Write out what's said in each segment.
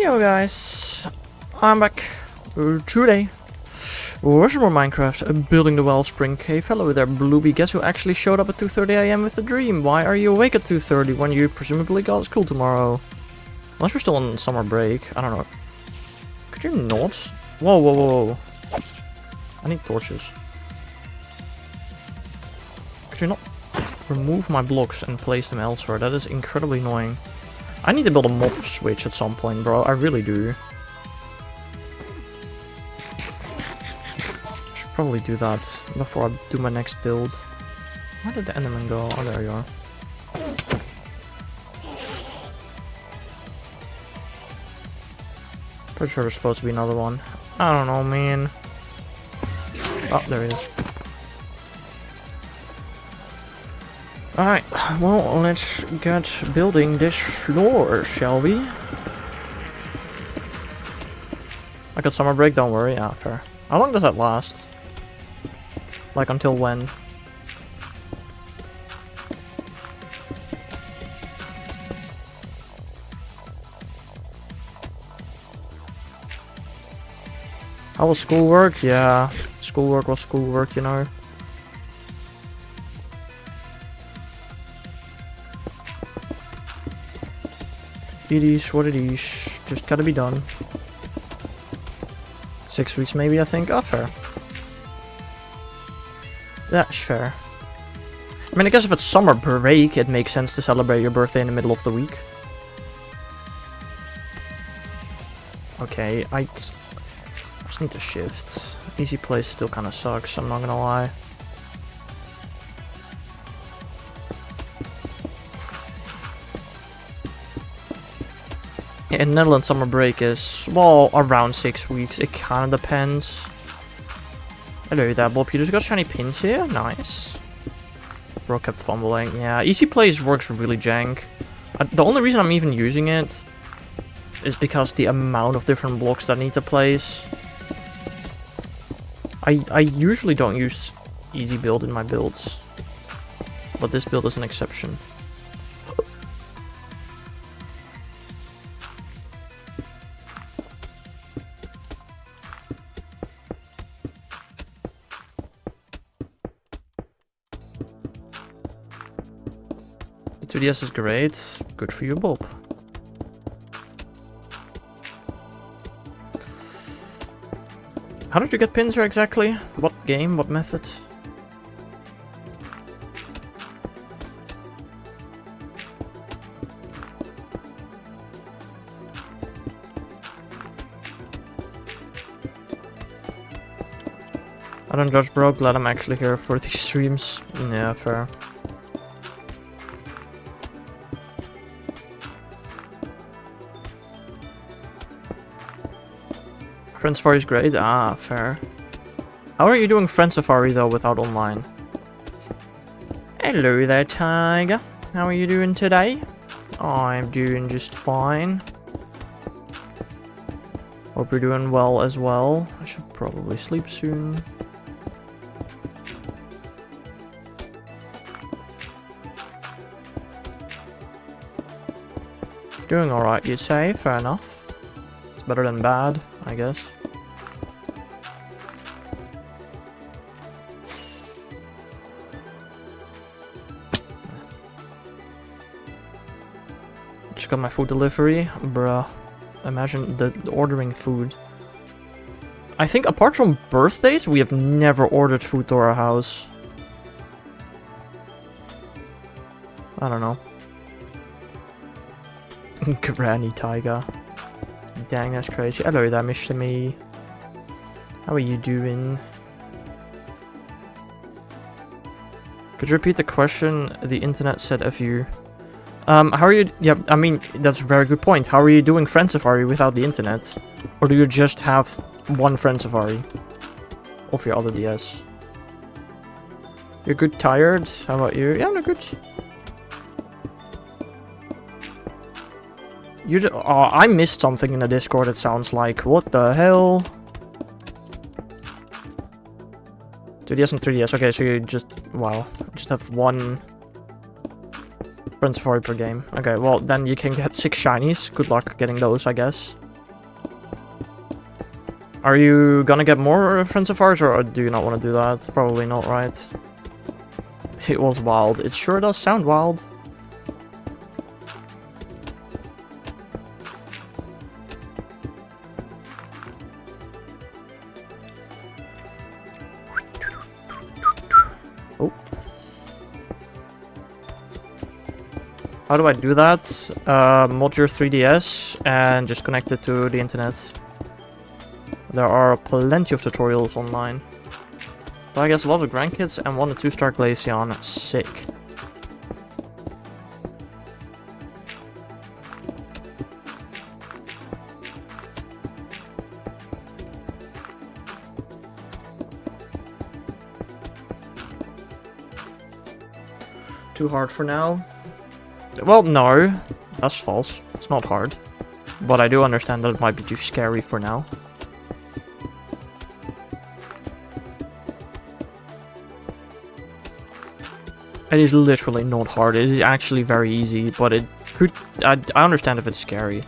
Yo guys, I'm back today. We're some more Minecraft, building the Wellspring cave. Hello there, Blueby. Guess who actually showed up at 2:30 AM with a dream? Why are you awake at 2:30 when you presumably got school tomorrow? Unless you're still on summer break, I don't know. Could you not? Whoa, whoa, whoa. I need torches. Could you not remove my blocks and place them elsewhere? That is incredibly annoying. I need to build a mob switch at some point, bro. I really do. Should probably do that before I do my next build. Where did the enderman go? Oh, there you are. Pretty sure there's supposed to be another one. I don't know, man. Oh, there he is. Alright, well, let's get building this floor, shall we? I got summer break, don't worry. Yeah, fair. How long does that last? Like, until when? How was schoolwork? Yeah, schoolwork was schoolwork, you know. It is what it is. Just gotta be done. 6 weeks maybe, I think. Oh, fair. That's fair. I mean, I guess if it's summer break, it makes sense to celebrate your birthday in the middle of the week. Okay, I just need to shift. Easy place still kind of sucks, I'm not gonna lie. In Netherlands, summer break is, well, around 6 weeks. It kind of depends. Hello there, Bob. You just got shiny pins here? Nice. Bro kept fumbling. Yeah, easy plays works really jank. The only reason I'm even using it is because the amount of different blocks that I need to place. I usually don't use easy build in my builds, but this build is an exception. The 2DS is great. Good for you, Bob. How did you get pins here exactly? What game? What method? I don't judge, bro. Glad I'm actually here for these streams. Yeah, fair. Friend Safari is great. Ah, fair. How are you doing Friend Safari though without online? Hello there, Tiger. How are you doing today? I'm doing just fine. Hope you're doing well as well. I should probably sleep soon. Doing alright, you'd say. Fair enough. It's better than bad, I guess. Just got my food delivery. Bruh. Imagine the ordering food. I think apart from birthdays, we have never ordered food to our house. I don't know. Granny Tiger. Dang, that's crazy. Hello there, Mr. Me. How are you doing? Could you repeat the question? The internet said of you. How are you? Yeah, I mean, that's a very good point. How are you doing Friend Safari without the internet? Or do you just have one Friend Safari? Off your other DS? You're good tired? How about you? Yeah, I'm good. You just, oh, I missed something in the Discord, it sounds like. What the hell? 2DS and 3DS. Okay, so you just, wow. Just have one Friend Safari per game. Okay, well, then you can get 6 shinies. Good luck getting those, I guess. Are you gonna get more Friends of Ours, or do you not want to do that? Probably not, right? It was wild. It sure does sound wild. Oh. How do I do that? Mod your 3DS and just connect it to the internet. There are plenty of tutorials online. But I guess a lot of grandkids and 1 to 2-star Glaceon. Sick. Too hard for now? Well, no. That's false. It's not hard. But I do understand that it might be too scary for now. It is literally not hard. It is actually very easy, but it could... I understand if it's scary.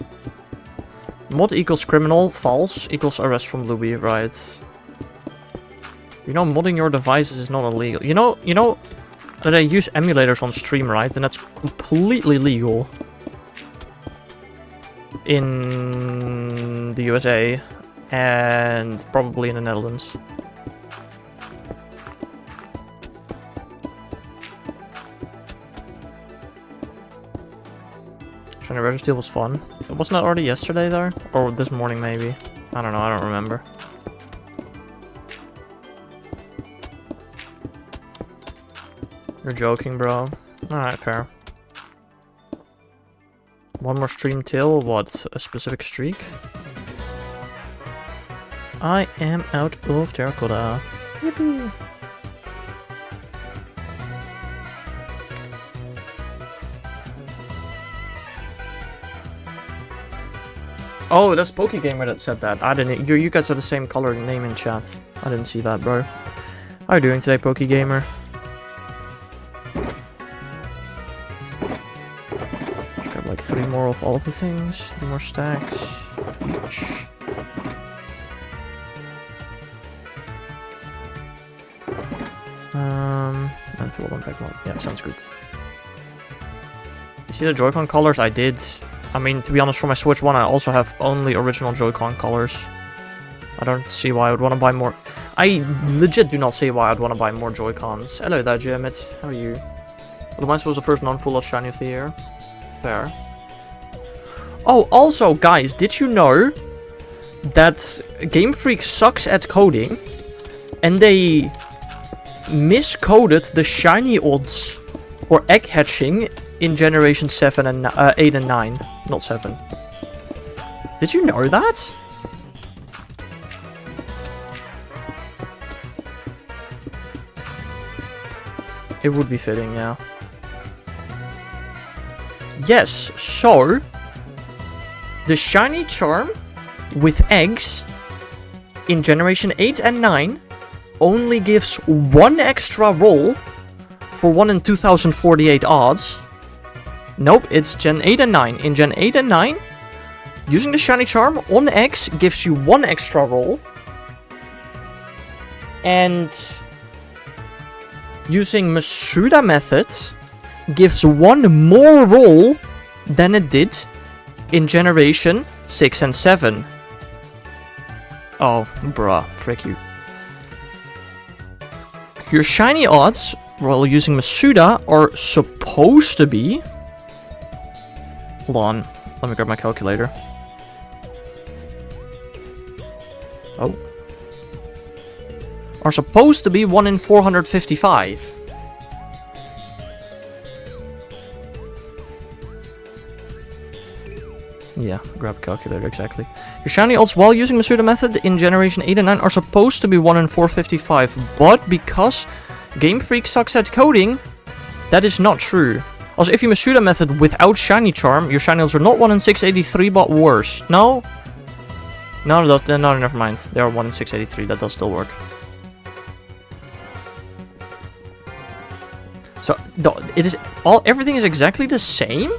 Mod equals criminal, false equals arrest from Luby, right? You know, modding your devices is not illegal. You know that I use emulators on stream, right? And that's completely legal in the USA and probably in the Netherlands. Shiny Resident Steel was fun. Wasn't that already yesterday though? Or this morning maybe? I don't know, I don't remember. You're joking, bro. Alright, fair. One more stream till, what? A specific streak? I am out of terracotta. Yippee! Oh, that's Pokegamer that said that. I didn't. You guys are the same color name in chat. I didn't see that, bro. How are you doing today, Pokegamer? Just got like 3 more of all of the things. 3 more stacks. Each. And fill one back one. Yeah, sounds good. You see the Joy-Con colors? I did. I mean, to be honest, for my Switch 1, I also have only original Joy-Con colors. I don't see why I would want to buy more. I legit do not see why I'd want to buy more Joy-Cons. Hello there, Jermit. How are you? Well, mine was the first non-full shiny of the year. Fair. Oh, also, guys, did you know that Game Freak sucks at coding? And they miscoded the shiny odds or egg hatching in generation 7 and 8 and 9, not 7. Did you know that? It would be fitting, yeah. Yes, so the shiny charm with eggs in generation 8 and 9 only gives 1 extra roll for 1 in 2048 odds. Nope, it's Gen 8 and 9. In Gen 8 and 9, using the shiny charm on X gives you 1 extra roll. And using Masuda method gives 1 more roll than it did in generation 6 and 7. Oh, bruh, frick you. Your shiny odds, while using Masuda, are supposed to be... Hold on, let me grab my calculator. Oh. Are supposed to be 1 in 455. Yeah, grab a calculator, exactly. Your shiny odds while using Masuda method in generation 8 and 9 are supposed to be 1 in 455, but because Game Freak sucks at coding, that is not true. Also, if you Masuda method without shiny charm, your shiny odds are not 1 in 683, but worse. No? No, never mind. They are 1 in 683, that does still work. So, everything is exactly the same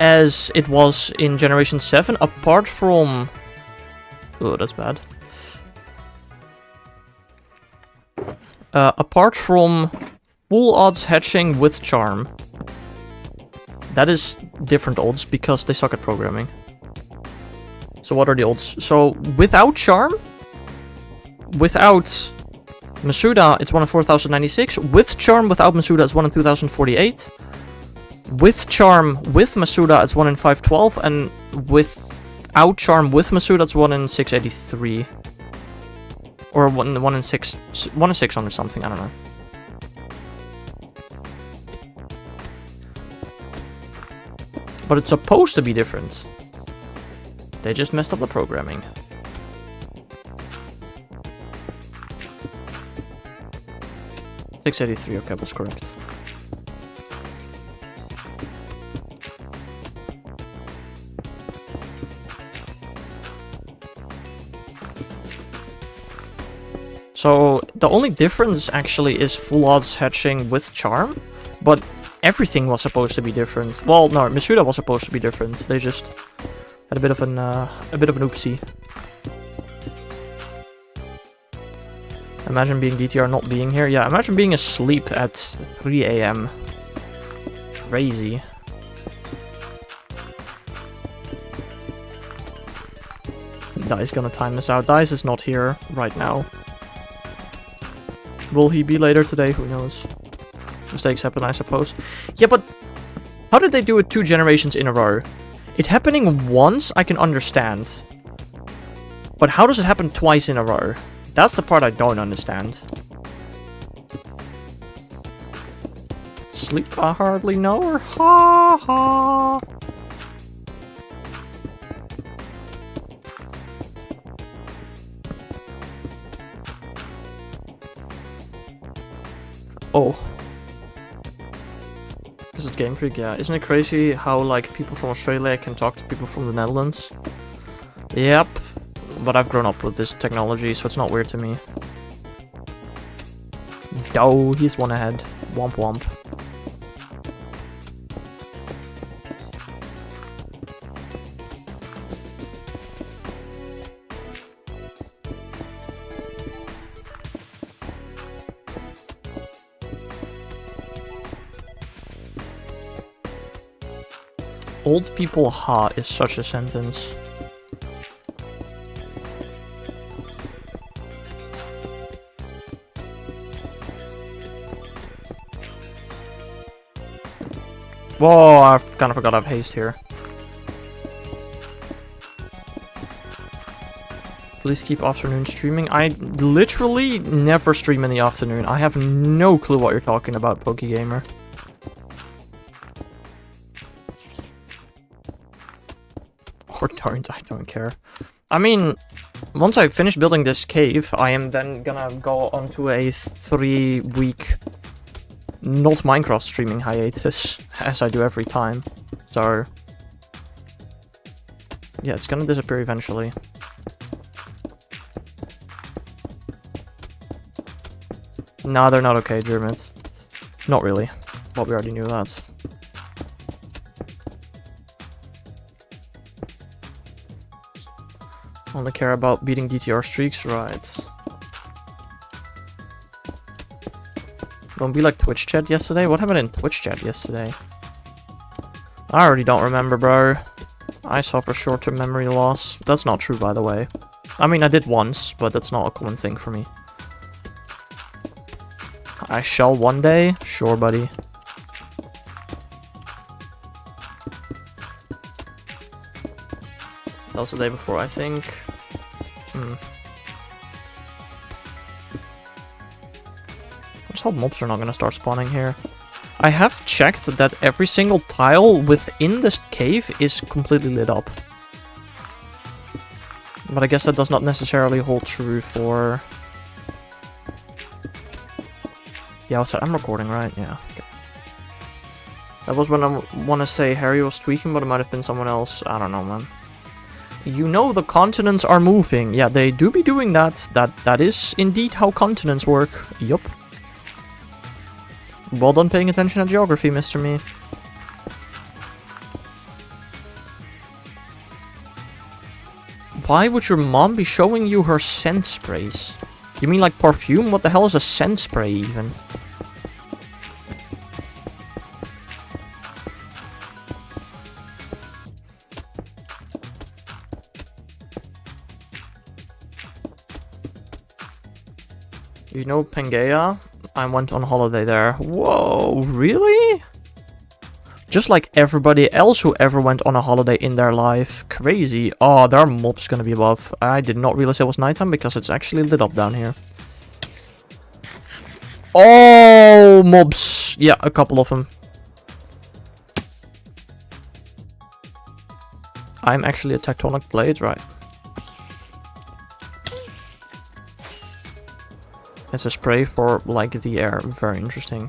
as it was in Generation 7, apart from... Oh, that's bad. Apart from full odds hatching with charm. That is different odds because they suck at programming. So what are the odds? So without charm, without Masuda, it's 1 in 4096. With charm, without Masuda, it's 1 in 2048. With charm, with Masuda, it's 1 in 512. And without charm, with Masuda, it's 1 in 683. Or 1 in 600 something, I don't know. But it's supposed to be different. They just messed up the programming. $683, okay, that's correct. So the only difference actually is full odds hatching with charm, but everything was supposed to be different. Well, no, Masuda was supposed to be different. They just had a bit of an oopsie. Imagine being DTR not being here. Yeah, imagine being asleep at 3 AM. Crazy. Dice gonna time this out. Dice is not here right now. Will he be later today? Who knows? Mistakes happen, I suppose. Yeah, but how did they do it 2 generations in a row? It happening once, I can understand. But how does it happen twice in a row? That's the part I don't understand. Sleep, I hardly know her. Ha ha. Oh. This is Game Freak, yeah. Isn't it crazy how, like, people from Australia can talk to people from the Netherlands? Yep. But I've grown up with this technology, so it's not weird to me. Oh, he's one ahead. Womp womp. Old people ha is such a sentence. Whoa, I kind of forgot I have haste here. Please keep afternoon streaming. I literally never stream in the afternoon. I have no clue what you're talking about, PokeGamer. Or don't, I don't care. I mean, once I finish building this cave, I am then gonna go onto a 3-week not Minecraft streaming hiatus, as I do every time. So yeah, it's gonna disappear eventually. Nah, they're not okay, Germans. Not really, but we already knew that. Only care about beating DTR streaks, right? Don't be like Twitch chat yesterday. What happened in Twitch chat yesterday? I already don't remember, bro. I suffer short-term memory loss. That's not true, by the way. I mean, I did once, but that's not a common thing for me. I shall one day? Sure, buddy. That was the day before, I think. I just hope mobs are not gonna start spawning here. I have checked that every single tile within this cave is completely lit up. But I guess that does not necessarily hold true for... Yeah, also, I'm recording, right? Yeah, okay. That was when I want to say Harry was tweaking, but it might have been someone else. I don't know, man. You know the continents are moving. Yeah, they do be doing that. That is indeed how continents work. Yup. Well done paying attention to geography, Mr. Me. Why would your mom be showing you her scent sprays? You mean like perfume? What the hell is a scent spray even? You know Pangaea? I went on holiday there. Whoa, really? Just like everybody else who ever went on a holiday in their life. Crazy. Oh, there are mobs gonna be above. I did not realize it was nighttime because it's actually lit up down here. Oh, mobs. Yeah, a couple of them. I'm actually a tectonic plate, right? It's a spray for, like, the air. Very interesting.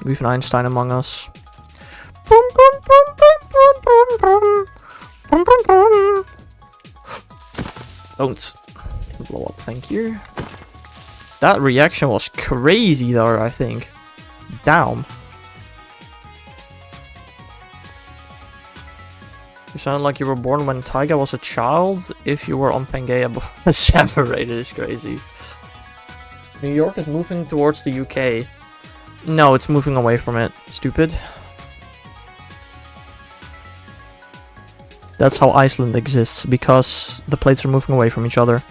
We've an Einstein among us. Don't blow up, thank you. That reaction was crazy though, I think. Damn. You sound like you were born when Taiga was a child. If you were on Pangaea before separated is crazy. New York is moving towards the UK. No, it's moving away from it. Stupid. That's how Iceland exists, because the plates are moving away from each other.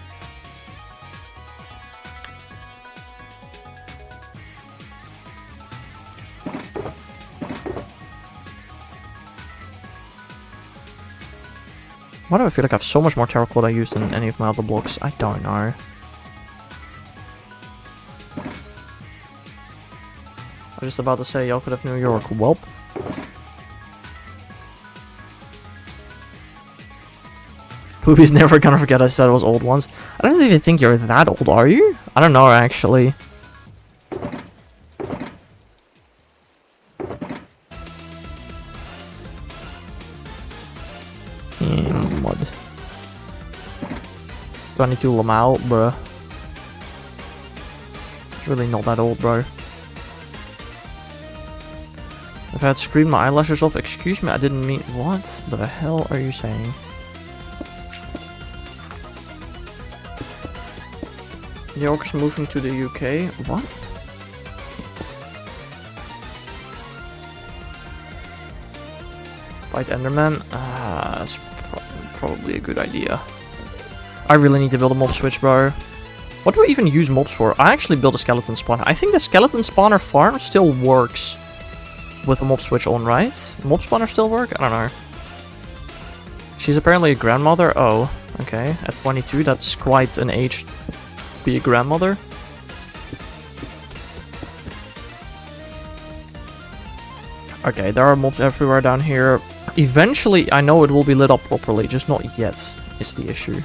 Why do I feel like I have so much more terracotta I used than any of my other blocks? I don't know. I was just about to say, y'all could have New York. Welp. Poopy's never gonna forget I said it was old ones. I don't even think you're that old, are you? I don't know, actually. Mud. 22 Lamal, bruh. It's really not that old, bro. If I had screamed my eyelashes off, excuse me, I didn't mean... What the hell are you saying? New York's moving to the UK? What? Fight Enderman? That's probably a good idea. I really need to build a mob switch, bro. What do I even use mobs for? I actually built a skeleton spawner. I think the skeleton spawner farm still works with a mob switch on, right? Mob spawner still work? I don't know. She's apparently a grandmother. Oh, okay. At 22, that's quite an age to be a grandmother. Okay, there are mobs everywhere down here. Eventually, I know it will be lit up properly, just not yet, is the issue.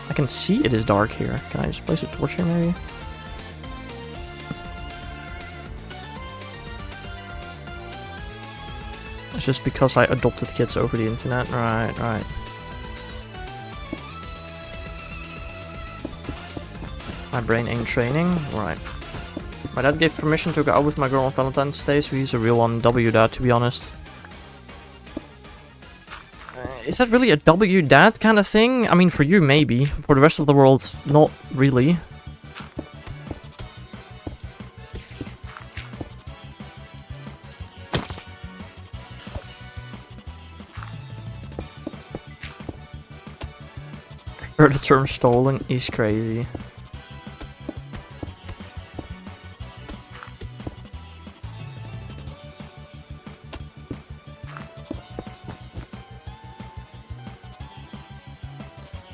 I can see it is dark here. Can I just place a torch here, maybe? It's just because I adopted kids over the internet. Right, right. My brain ain't training. Right. My dad gave permission to go out with my girl on Valentine's Day, so he's a real one. W dad, to be honest. Is that really a W dad kind of thing? I mean, for you, maybe. For the rest of the world, not really. The term stolen is crazy.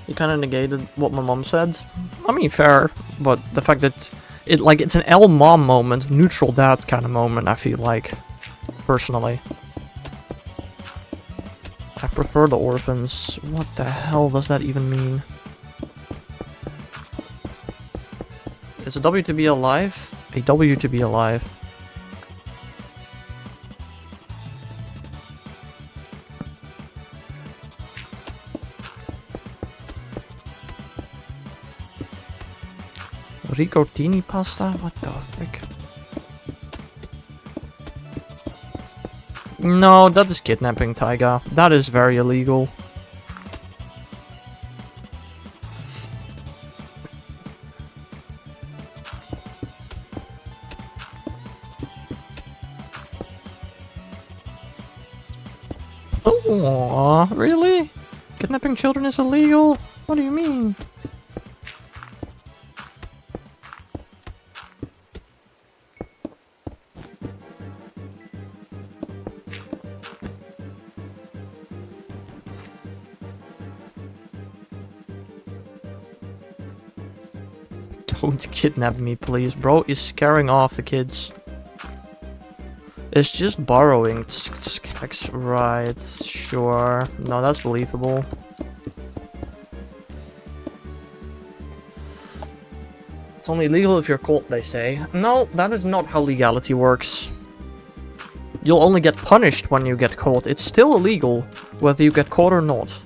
You kind of negated what my mom said. I mean, fair, but the fact that it's an L mom moment, neutral dad kind of moment, I feel like, personally. I prefer the orphans. What the hell does that even mean? Is a W to be alive? A W to be alive. Ricottini pasta? What the frick? No, that is kidnapping, Taiga. That is very illegal. Oh, really? Kidnapping children is illegal? What do you mean? Don't kidnap me, please. Bro is scaring off the kids. It's just borrowing. Right, sure. No, that's believable. It's only legal if you're caught, they say. No, that is not how legality works. You'll only get punished when you get caught. It's still illegal, whether you get caught or not.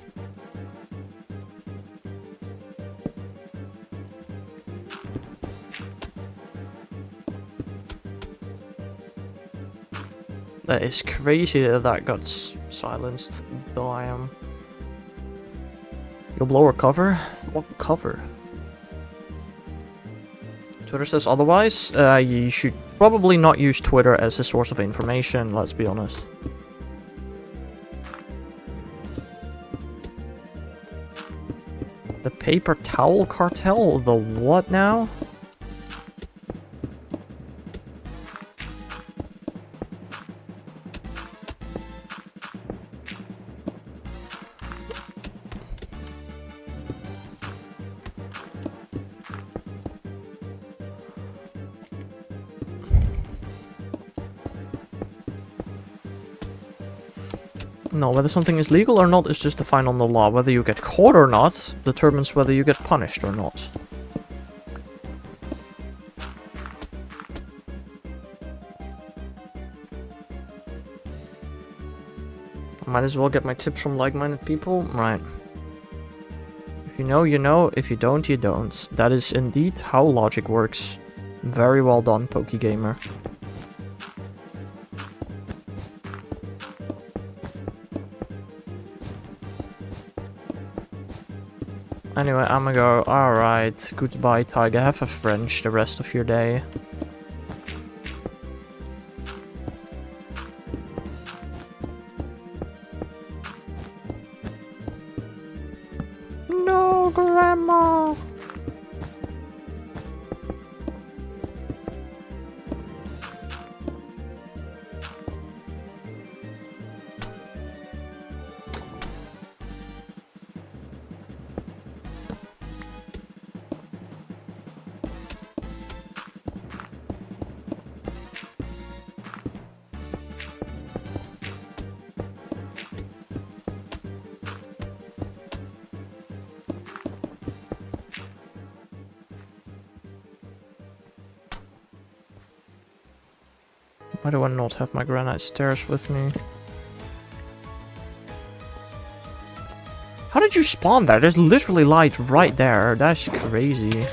That is crazy that that got silenced, though I am. You'll blow her cover? What cover? Twitter says otherwise. You should probably not use Twitter as a source of information, let's be honest. The paper towel cartel? The what now? No, whether something is legal or not is just defined on the law. Whether you get caught or not determines whether you get punished or not. I might as well get my tips from like-minded people. Right. If you know, you know. If you don't, you don't. That is indeed how logic works. Very well done, PokeGamer. Anyway, I'm gonna go. Alright, goodbye, Tiger. Have a French the rest of your day. No, Grandma! Why do I not have my granite stairs with me? How did you spawn there? There's literally light right there. That's crazy.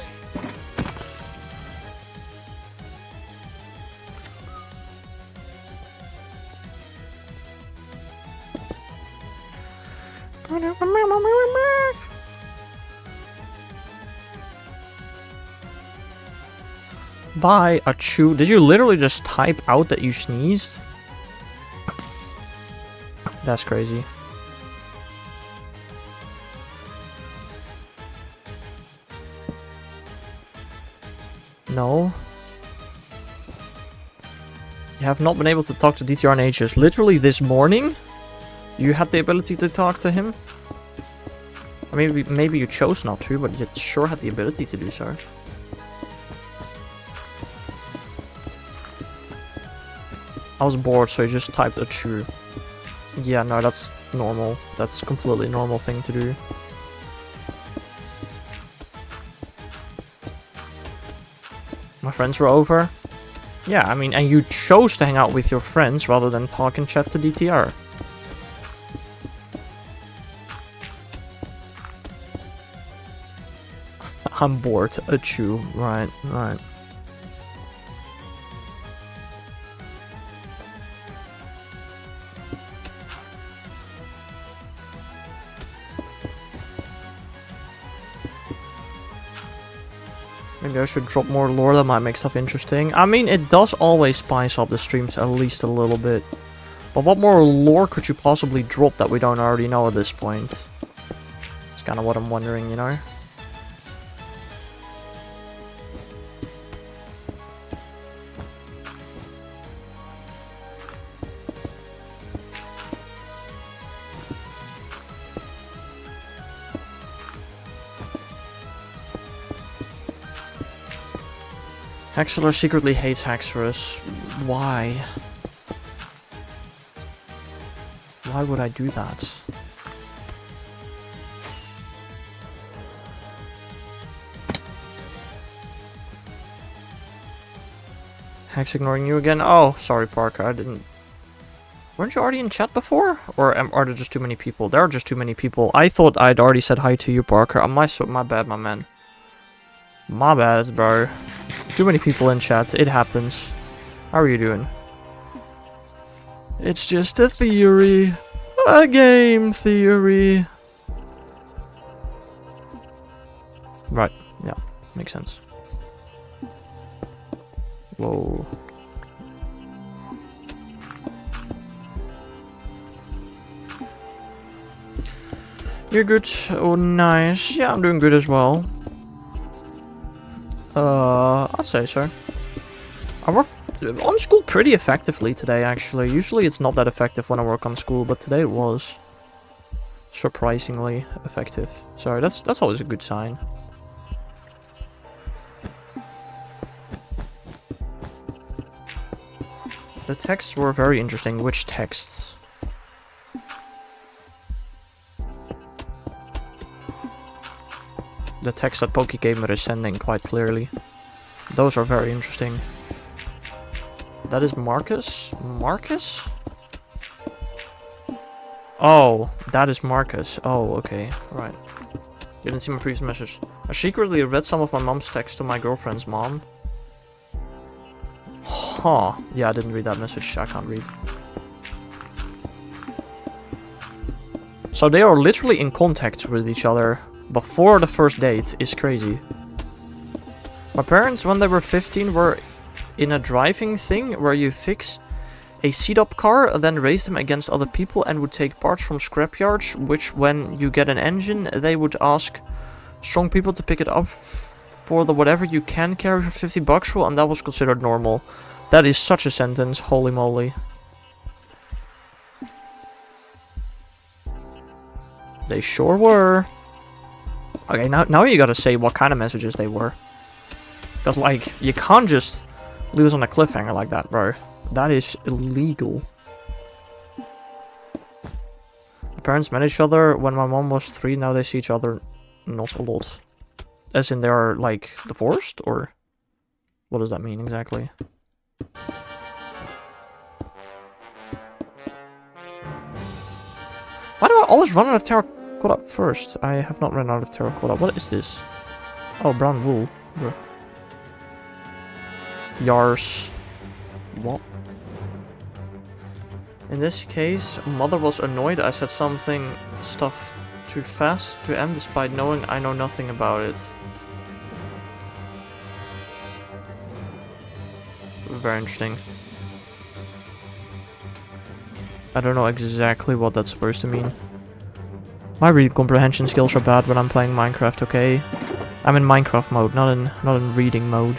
Bye, achoo. Did you literally just type out that you sneezed? That's crazy. No. You have not been able to talk to DTR in ages. Literally this morning, you had the ability to talk to him. Or maybe you chose not to, but you sure had the ability to do so. I was bored, so I just typed achoo. Yeah, no, that's normal. That's a completely normal thing to do. My friends were over. Yeah, I mean, and you chose to hang out with your friends rather than talk and chat to DTR. I'm bored. Achoo. Right, right. Maybe I should drop more lore, that might make stuff interesting. I mean, it does always spice up the streams at least a little bit. But what more lore could you possibly drop that we don't already know at this point? It's kind of what I'm wondering, you know? Hexler secretly hates Hexerus. Why? Why would I do that? Hex ignoring you again? Oh, sorry Parker, I didn't... Weren't you already in chat before? Or are there just too many people? There are just too many people. I thought I'd already said hi to you, Parker. My bad, my man. My bad, bro. Too many people in chat. It happens. How are you doing? It's just a theory. A game theory. Right. Yeah. Makes sense. Whoa. You're good. Oh, nice. Yeah, I'm doing good as well. I'd say so. I worked on school pretty effectively today, actually. Usually it's not that effective when I work on school, but today it was surprisingly effective. So that's always a good sign. The texts were very interesting. Which texts? The text that Pokegamer is sending, quite clearly. Those are very interesting. That is Marcus? Marcus? Oh, that is Marcus. Oh, okay. Right. You didn't see my previous message. I secretly read some of my mom's texts to my girlfriend's mom. Huh. Yeah, I didn't read that message. I can't read. So they are literally in contact with each other before the first date. Is crazy. My parents, when they were 15, were in a driving thing where you fix a seat-up car, then race them against other people and would take parts from scrapyards, which when you get an engine, they would ask strong people to pick it up for the whatever you can carry for 50 bucks rule, and that was considered normal. That is such a sentence, holy moly. They sure were. Okay, now you gotta say what kind of messages they were. Because, like, you can't just lose on a cliffhanger like that, bro. That is illegal. My parents met each other when my mom was 3, now they see each other not a lot. As in they are, like, divorced, or what does that mean exactly? Why do I always run out of terracotta first? I have not run out of terracotta. What is this? Oh, brown wool. Yars. What? In this case, mother was annoyed I said stuff too fast to M despite knowing I know nothing about it. Very interesting. I don't know exactly what that's supposed to mean. My read comprehension skills are bad when I'm playing Minecraft, okay? I'm in Minecraft mode, not in reading mode.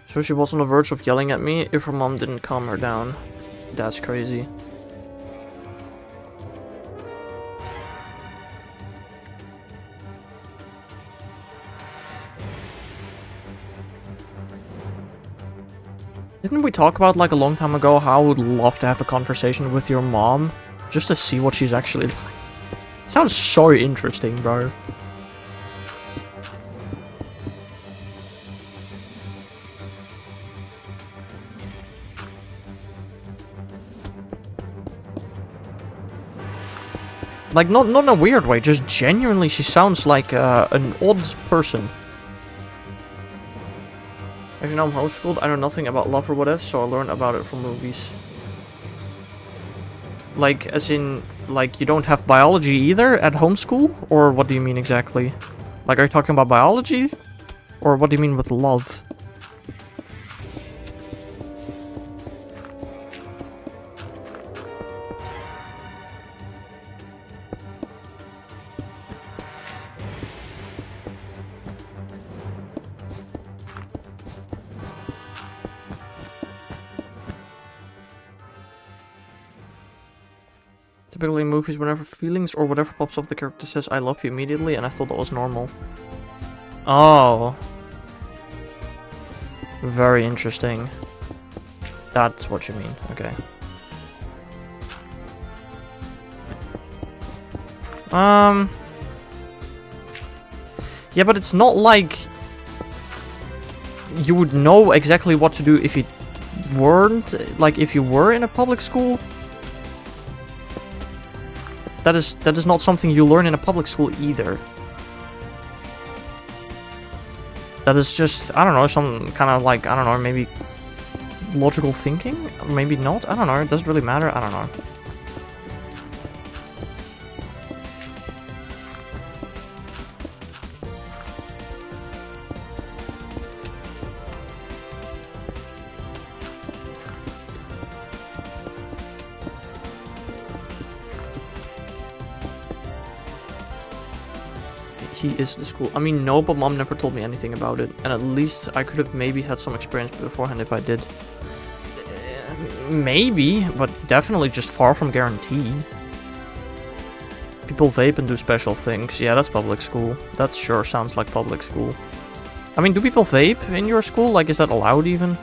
So she was on the verge of yelling at me if her mom didn't calm her down. That's crazy. Didn't we talk about, like, a long time ago how I would love to have a conversation with your mom? Just to see what she's actually like. Sounds so interesting, bro. Like, not in a weird way, just genuinely she sounds like an odd person. As you know, I'm homeschooled. I know nothing about love or whatever, so I learned about it from movies. Like, as in, like, you don't have biology either at homeschool? Or what do you mean exactly? Like, are you talking about biology? Or what do you mean with love? Typically in movies, whenever feelings or whatever pops up, the character says, I love you immediately, and I thought that was normal. Oh. Very interesting. That's what you mean, okay. Yeah, but it's not like you would know exactly what to do if you weren't, like, if you were in a public school. That is not something you learn in a public school either. That is just, I don't know, some kind of like, I don't know, maybe logical thinking? Maybe not? I don't know, it doesn't really matter, I don't know. He is the school. I mean, no, but mom never told me anything about it. And at least I could have maybe had some experience beforehand if I did. Maybe, but definitely just far from guaranteed. People vape and do special things. Yeah, that's public school. That sure sounds like public school. I mean, do people vape in your school? Like, is that allowed even?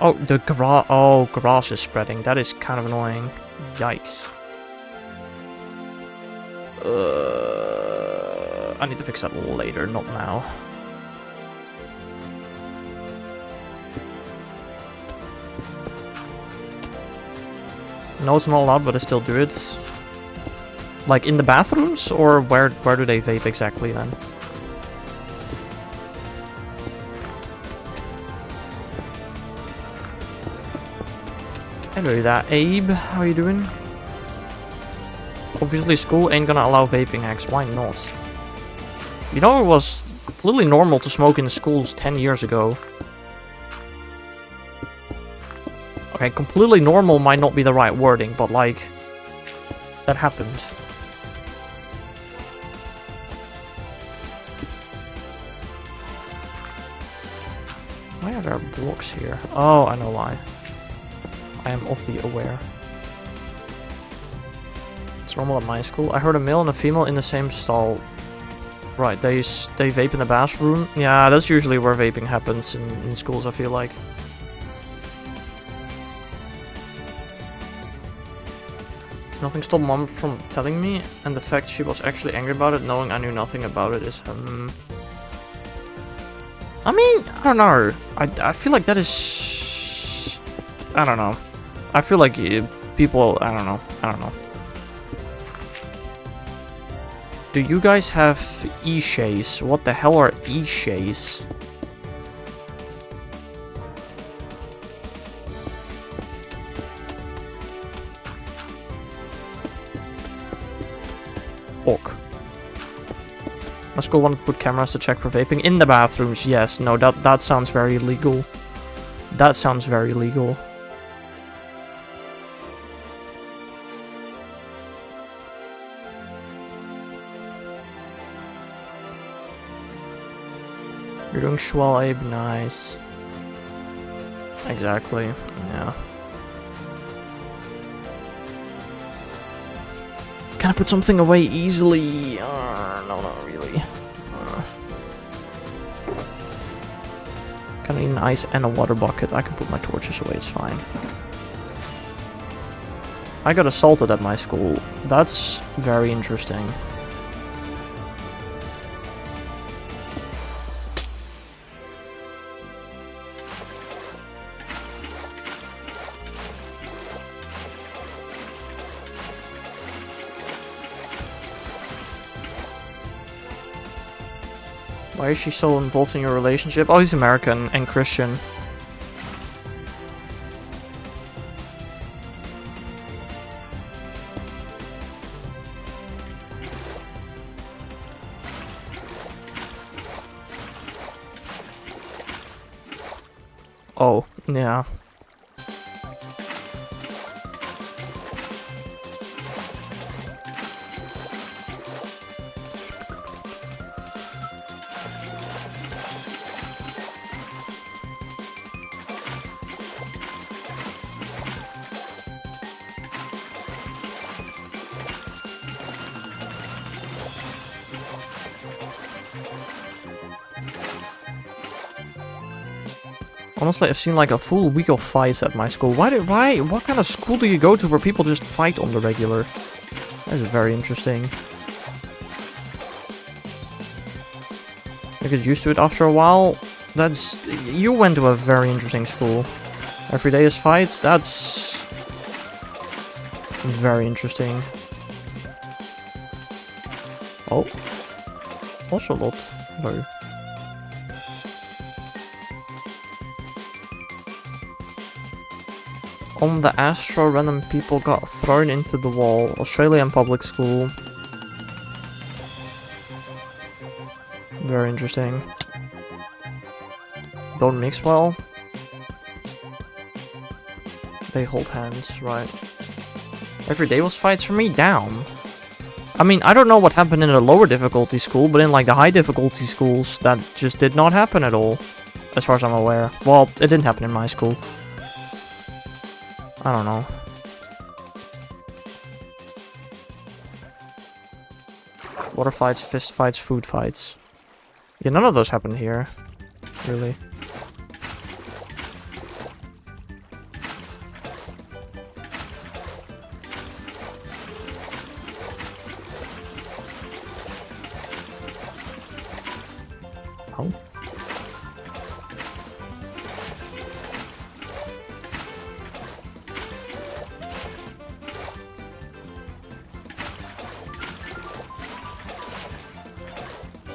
Oh, the grass is spreading. That is kind of annoying. Yikes. I need to fix that later, not now. No, it's not allowed, but I still do it. Like in the bathrooms, or where do they vape exactly then? Hello there, Abe. How you doing? Obviously, school ain't gonna allow vaping hacks. Why not? You know, it was completely normal to smoke in the schools 10 years ago. Okay, completely normal might not be the right wording, but like, that happened. Why are there blocks here? Oh, I know why. I am of the aware. It's normal at my school. I heard a male and a female in the same stall. Right, they vape in the bathroom. Yeah, that's usually where vaping happens in schools, I feel like. Nothing stopped mom from telling me, and the fact she was actually angry about it, knowing I knew nothing about it, is I mean, I don't know. I feel like that is... I don't know. I feel like people... I don't know. Do you guys have e-shays? What the hell are e-shays? Ok. My school wanted to put cameras to check for vaping in the bathrooms. Yes, no, that sounds very illegal. That sounds very illegal. You're doing swell, Abe. Nice. Exactly. Yeah. Can I put something away easily? No, not really. Kind of need an ice and a water bucket. I can put my torches away, it's fine. I got assaulted at my school. That's very interesting. Why is she so involved in your relationship? Oh, he's American and Christian. Oh, yeah. Honestly, I've seen like a full week of fights at my school. Why? What kind of school do you go to where people just fight on the regular? That is very interesting. I get used to it after a while. You went to a very interesting school. Every day is fights. That's very interesting. Oh, also a lot. Very. On the Astro, random people got thrown into the wall. Australian public school. Very interesting. Don't mix well. They hold hands, right. Every day was fights for me? Down. I mean, I don't know what happened in a lower difficulty school, but in like the high difficulty schools, that just did not happen at all. As far as I'm aware. Well, it didn't happen in my school. I don't know. Water fights, fist fights, food fights. Yeah, none of those happened here. Really. Oh.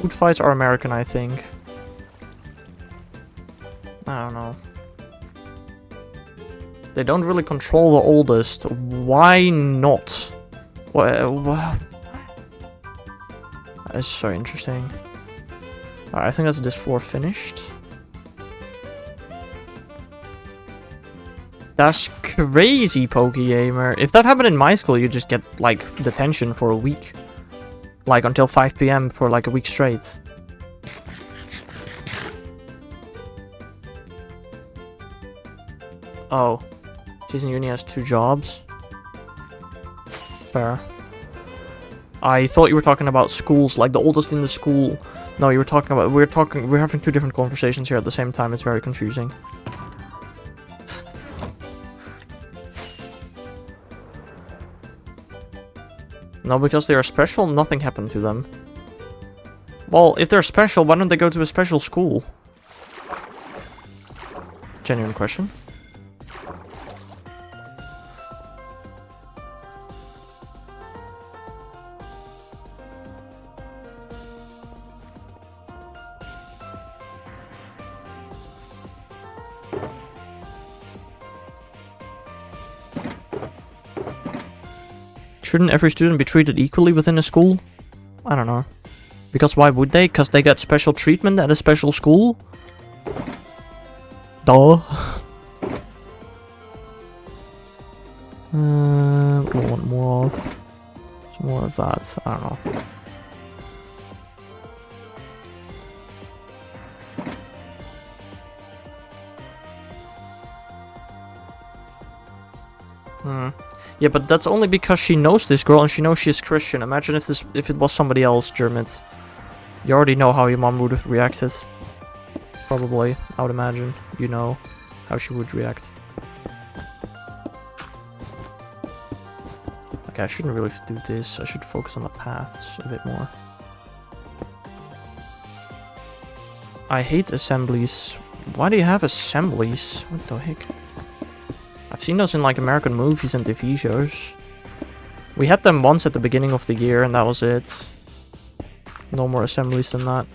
Food fights are American, I think. I don't know. They don't really control the oldest. Why not? Well, that's so interesting. Alright, I think that's this floor finished. That's crazy, Pokegamer. If that happened in my school, you just get, like, detention for a week. Like, until 5 PM for, like, a week straight. Oh. She's in uni, has 2 jobs. Fair. I thought you were talking about schools, like the oldest in the school. No, you were talking about... We're having 2 different conversations here at the same time. It's very confusing. No, because they are special, nothing happened to them. Well, if they're special, why don't they go to a special school? Genuine question. Shouldn't every student be treated equally within a school? I don't know. Because why would they? Because they get special treatment at a special school? Duh. We want more of... Some more of that. I don't know. Yeah, but that's only because she knows this girl and she knows she's Christian. Imagine if it was somebody else, Dermot. You already know how your mom would have reacted. Probably, I would imagine. You know how she would react. Okay, I shouldn't really do this. I should focus on the paths a bit more. I hate assemblies. Why do you have assemblies? What the heck? I've seen those in like American movies and TV shows. We had them once at the beginning of the year and that was it. No more assemblies than that.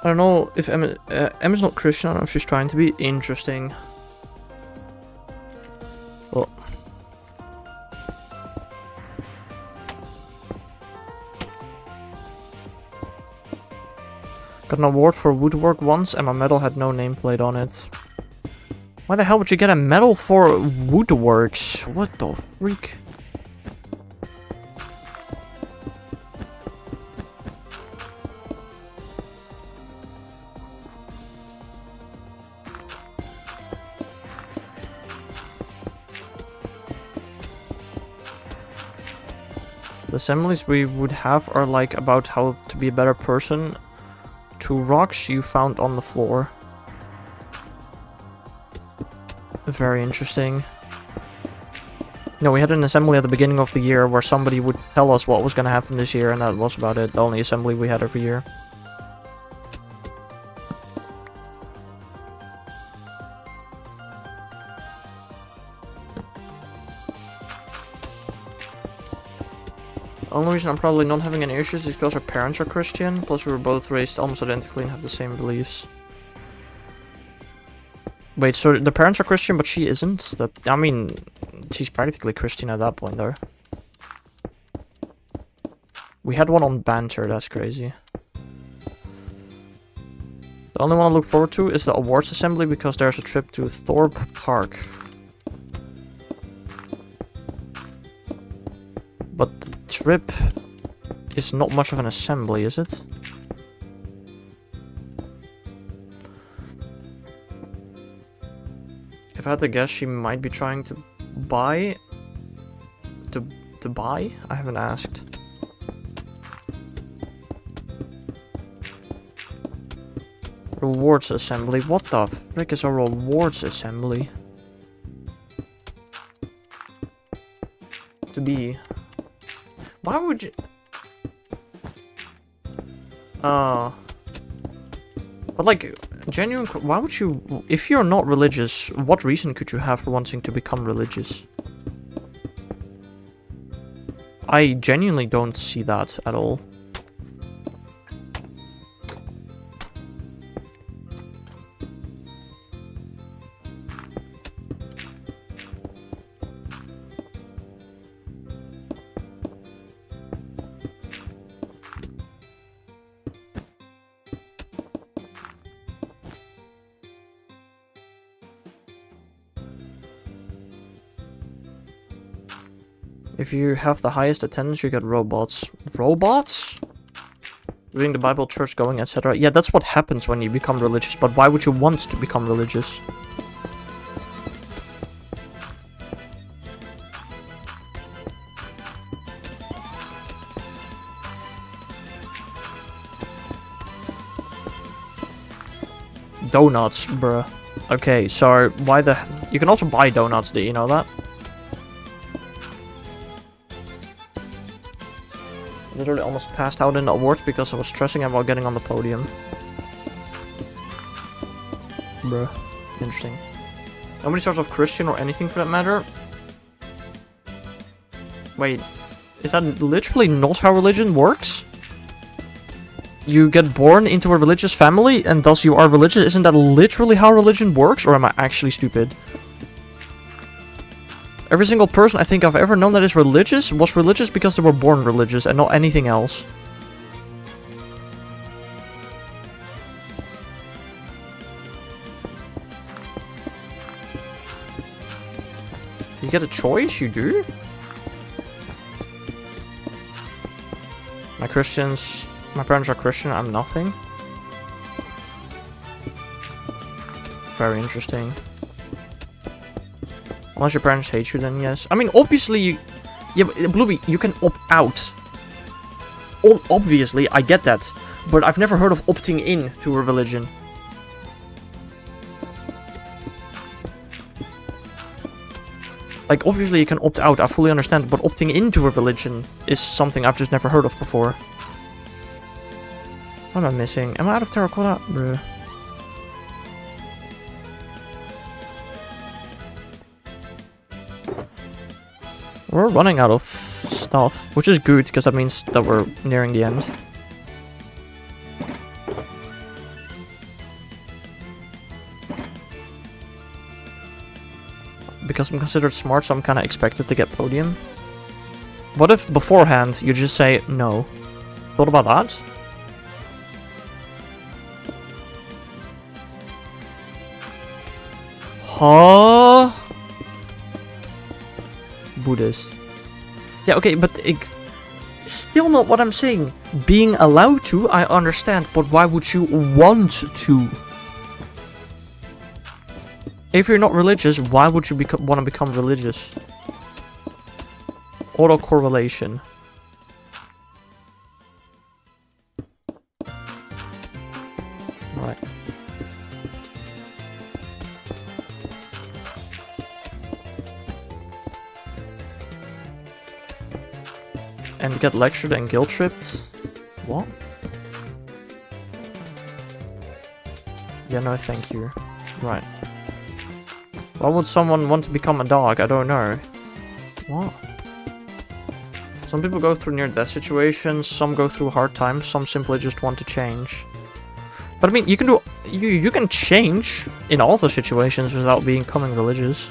I don't know if Emma's not Christian. I don't know if she's trying to be interesting. Well. Got an award for woodwork once and my medal had no nameplate on it. Why the hell would you get a medal for woodworks? What the freak? The assemblies we would have are like about how to be a better person. 2 rocks you found on the floor. Very interesting. No, we had an assembly at the beginning of the year where somebody would tell us what was going to happen this year, and that was about it. The only assembly we had every year. The only reason I'm probably not having any issues is because our parents are Christian, plus we were both raised almost identically and have the same beliefs. Wait, so the parents are Christian, but she isn't? That, I mean, she's practically Christian at that point, though. We had one on banter, that's crazy. The only one I look forward to is the awards assembly, because there's a trip to Thorpe Park. But the trip is not much of an assembly, is it? If I had to guess, she might be trying to buy... To buy? I haven't asked. Rewards assembly? What the frick is a rewards assembly? To be... Why would you... But like, genuine... Why would you... If you're not religious, what reason could you have for wanting to become religious? I genuinely don't see that at all. If you have the highest attendance, you get robots. Robots? Reading the Bible, church going, etc. Yeah, that's what happens when you become religious, but why would you want to become religious? Donuts, bruh. Okay, so why the... You can also buy donuts, do you know that? Literally almost passed out in the awards because I was stressing about getting on the podium. Bruh. Interesting. Nobody starts off Christian or anything for that matter. Wait. Is that literally not how religion works? You get born into a religious family and thus you are religious? Isn't that literally how religion works? Or am I actually stupid? Every single person I think I've ever known that is religious was religious because they were born religious and not anything else. You get a choice? You do? My parents are Christian, I'm nothing. Very interesting. Unless your parents hate you, then yes. I mean, obviously, yeah, but Bluey, you can opt out. Obviously, I get that. But I've never heard of opting in to a religion. Like, obviously you can opt out, I fully understand. But opting into a religion is something I've just never heard of before. What am I missing? Am I out of terracotta? Bruh. We're running out of stuff, which is good, because that means that we're nearing the end. because I'm considered smart, so I'm kind of expected to get podium. What if beforehand you just say no? Thought about that? Huh? Buddhist. Yeah, okay, but still not what I'm saying. Being allowed to, I understand, but why would you want to? If you're not religious, why would you want to become religious? Autocorrelation. Right. And get lectured and guilt tripped? What? Yeah, no thank you. Right. Why would someone want to become a dog? I don't know. What? Some people go through near-death situations, some go through hard times, some simply just want to change. But I mean, you can do... You can change in all the situations without becoming religious.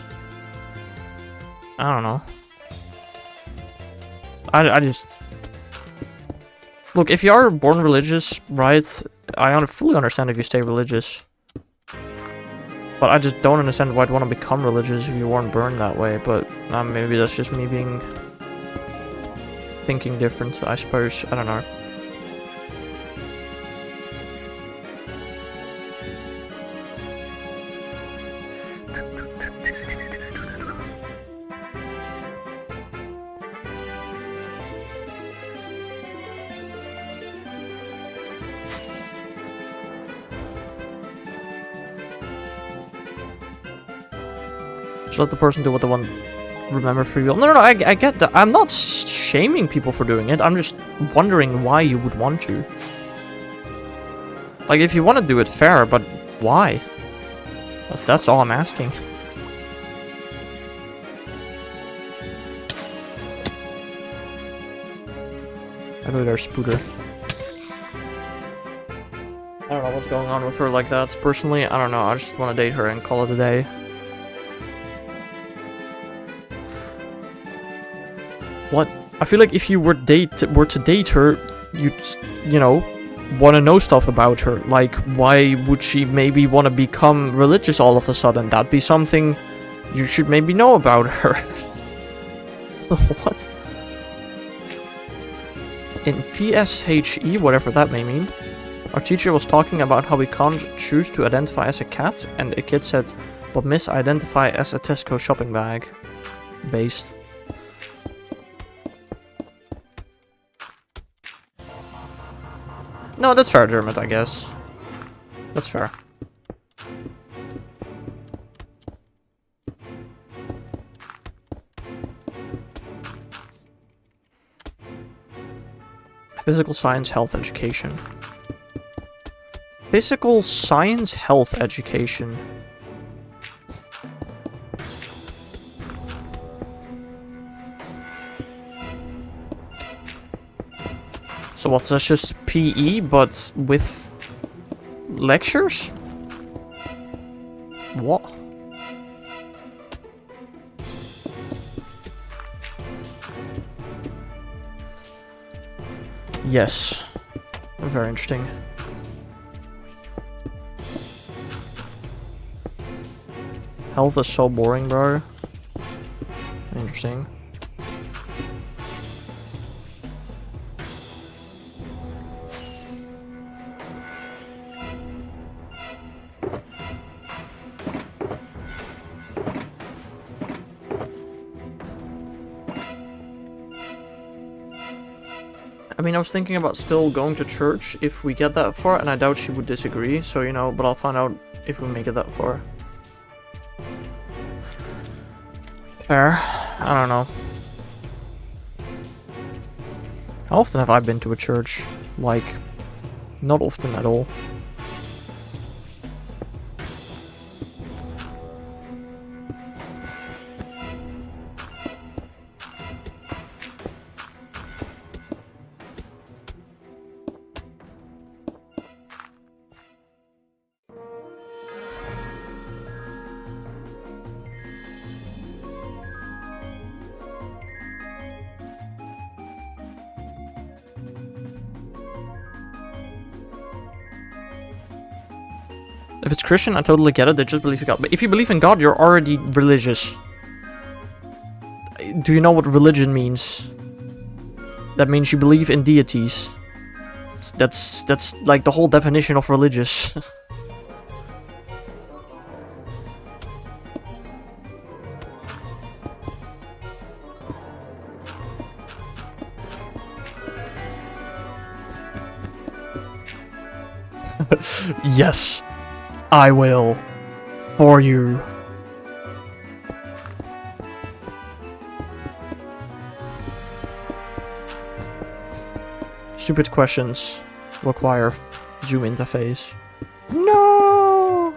I don't know. I just... Look, if you are born religious, right, I fully understand if you stay religious. But I just don't understand why I'd want to become religious if you weren't born that way, but maybe that's just me being... thinking different, I suppose. I don't know. Just let the person do what they want. Remember free will. No, I get that. I'm not shaming people for doing it. I'm just wondering why you would want to. Like, if you want to do it, fair, but why? That's all I'm asking. Hello there, Spooter. I don't know what's going on with her like that. Personally, I don't know. I just want to date her and call it a day. What? I feel like if you were to date her, you'd, you know, want to know stuff about her. Like, why would she maybe want to become religious all of a sudden? That'd be something you should maybe know about her. What? In PSHE, whatever that may mean, our teacher was talking about how we can't choose to identify as a cat, and a kid said, but miss, identify as a Tesco shopping bag. Based. No, that's fair, Dermot, I guess. That's fair. Physical science health education. Physical science health education. So what's that's just PE, but with lectures? What? Yes. Very interesting. Health is so boring, bro. Interesting. I mean, I was thinking about still going to church if we get that far, and I doubt she would disagree, so, you know, but I'll find out if we make it that far. Fair. I don't know. How often have I been to a church? Like, not often at all. If it's Christian, I totally get it. They just believe in God. But if you believe in God, you're already religious. Do you know what religion means? That means you believe in deities. That's like the whole definition of religious. Yes, I will. For you. Stupid questions require zoom interface. No!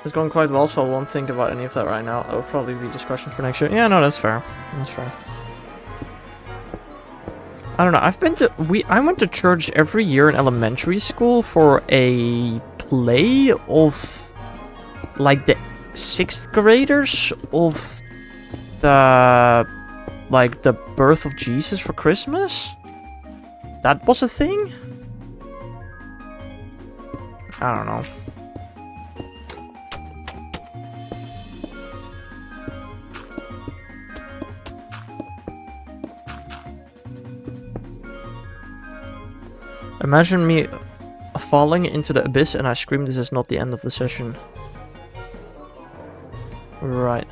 It's going quite well, so I won't think about any of that right now. It'll probably be just questions for next year. Yeah, no, that's fair. That's fair. I don't know. I went to church every year in elementary school for a play of like the 6th graders of the birth of Jesus for Christmas. That was a thing? I don't know. Imagine me falling into the abyss and I scream, this is not the end of the session. Right.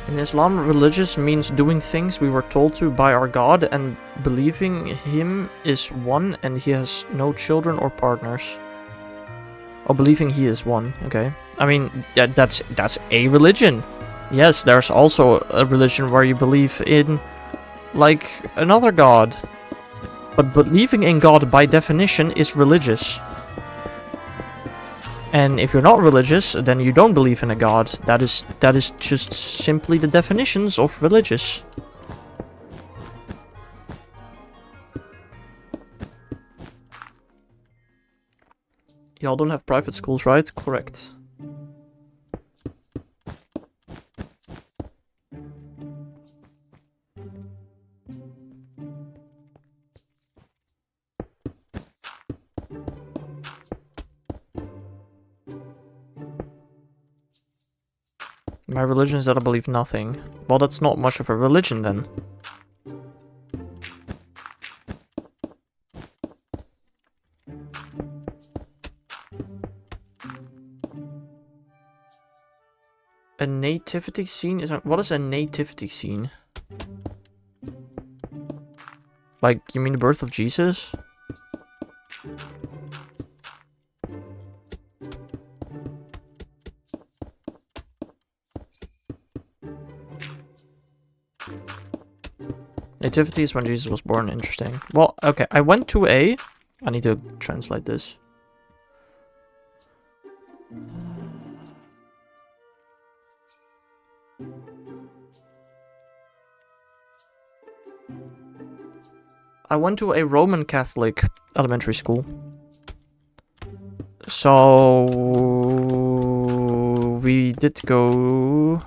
In Islam, religious means doing things we were told to by our God and believing him is one and he has no children or partners. Oh, believing he is one, okay. I mean, that's a religion. Yes, there's also a religion where you believe in, like, another god. But believing in God by definition is religious. And if you're not religious, then you don't believe in a god. That is just simply the definitions of religious. Y'all don't have private schools, right? Correct. My religion is that I believe nothing. Well, that's not much of a religion then. A nativity scene is what is a nativity scene? Like, you mean the birth of Jesus? Nativity is when Jesus was born. Interesting. Well, okay. I went to a... I need to translate this. I went to a Roman Catholic elementary school. So... we did go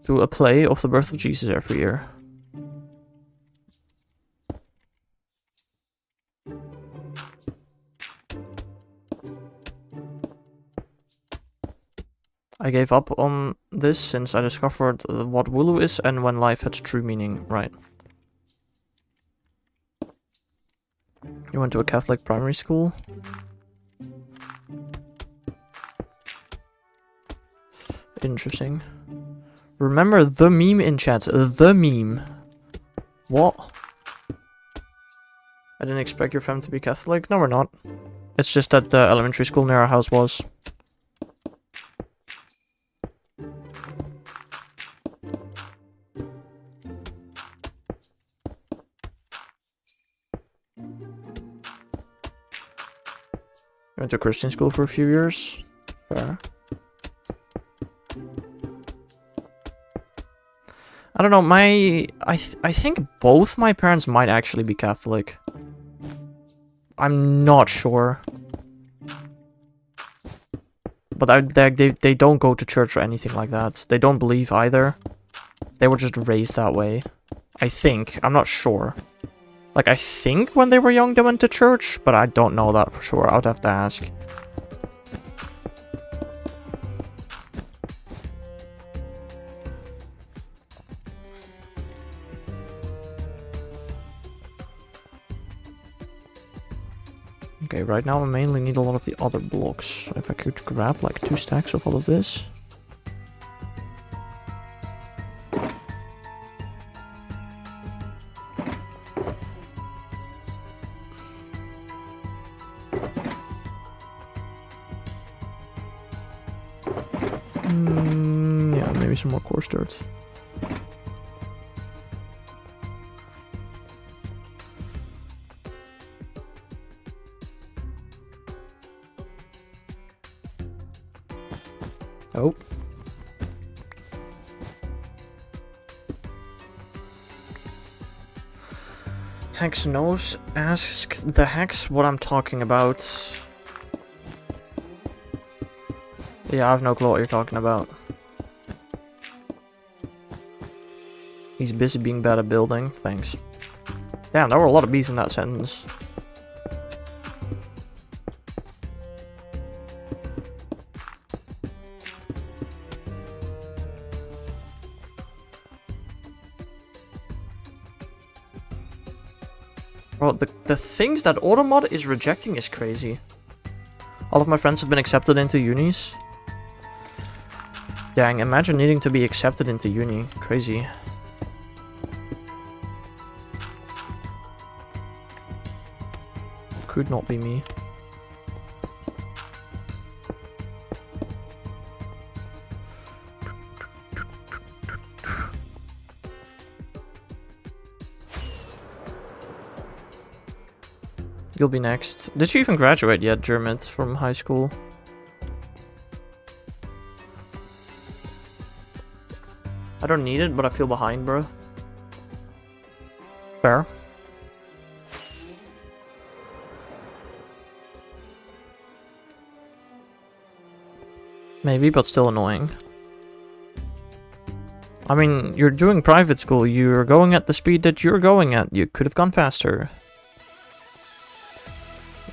to a play of the birth of Jesus every year. I gave up on this since I discovered what Wooloo is and when life has true meaning, right. You went to a Catholic primary school? Interesting. Remember the meme in chat. The meme. What? I didn't expect your fam to be Catholic. No, we're not. It's just that the elementary school near our house was. Went to Christian school for a few years. Fair. I don't know, I think both my parents might actually be Catholic. I'm not sure. But they don't go to church or anything like that. They don't believe either. They were just raised that way. I think. I'm not sure. Like, I think when they were young they went to church, but I don't know that for sure. I would have to ask. Okay, right now I mainly need a lot of the other blocks. If I could grab like 2 stacks of all of this. Yeah, maybe some more coarse dirt. Oh. Hex knows. Ask the Hex what I'm talking about. Yeah, I have no clue what you're talking about. He's busy being bad at building. Thanks. Damn, there were a lot of bees in that sentence. Bro, the things that Automod is rejecting is crazy. All of my friends have been accepted into unis. Dang, imagine needing to be accepted into uni. Crazy. Could not be me. You'll be next. Did you even graduate yet, Jermit, from high school? I don't need it, but I feel behind, bro. Fair. Maybe, but still annoying. I mean, you're doing private school. You're going at the speed that you're going at. You could have gone faster.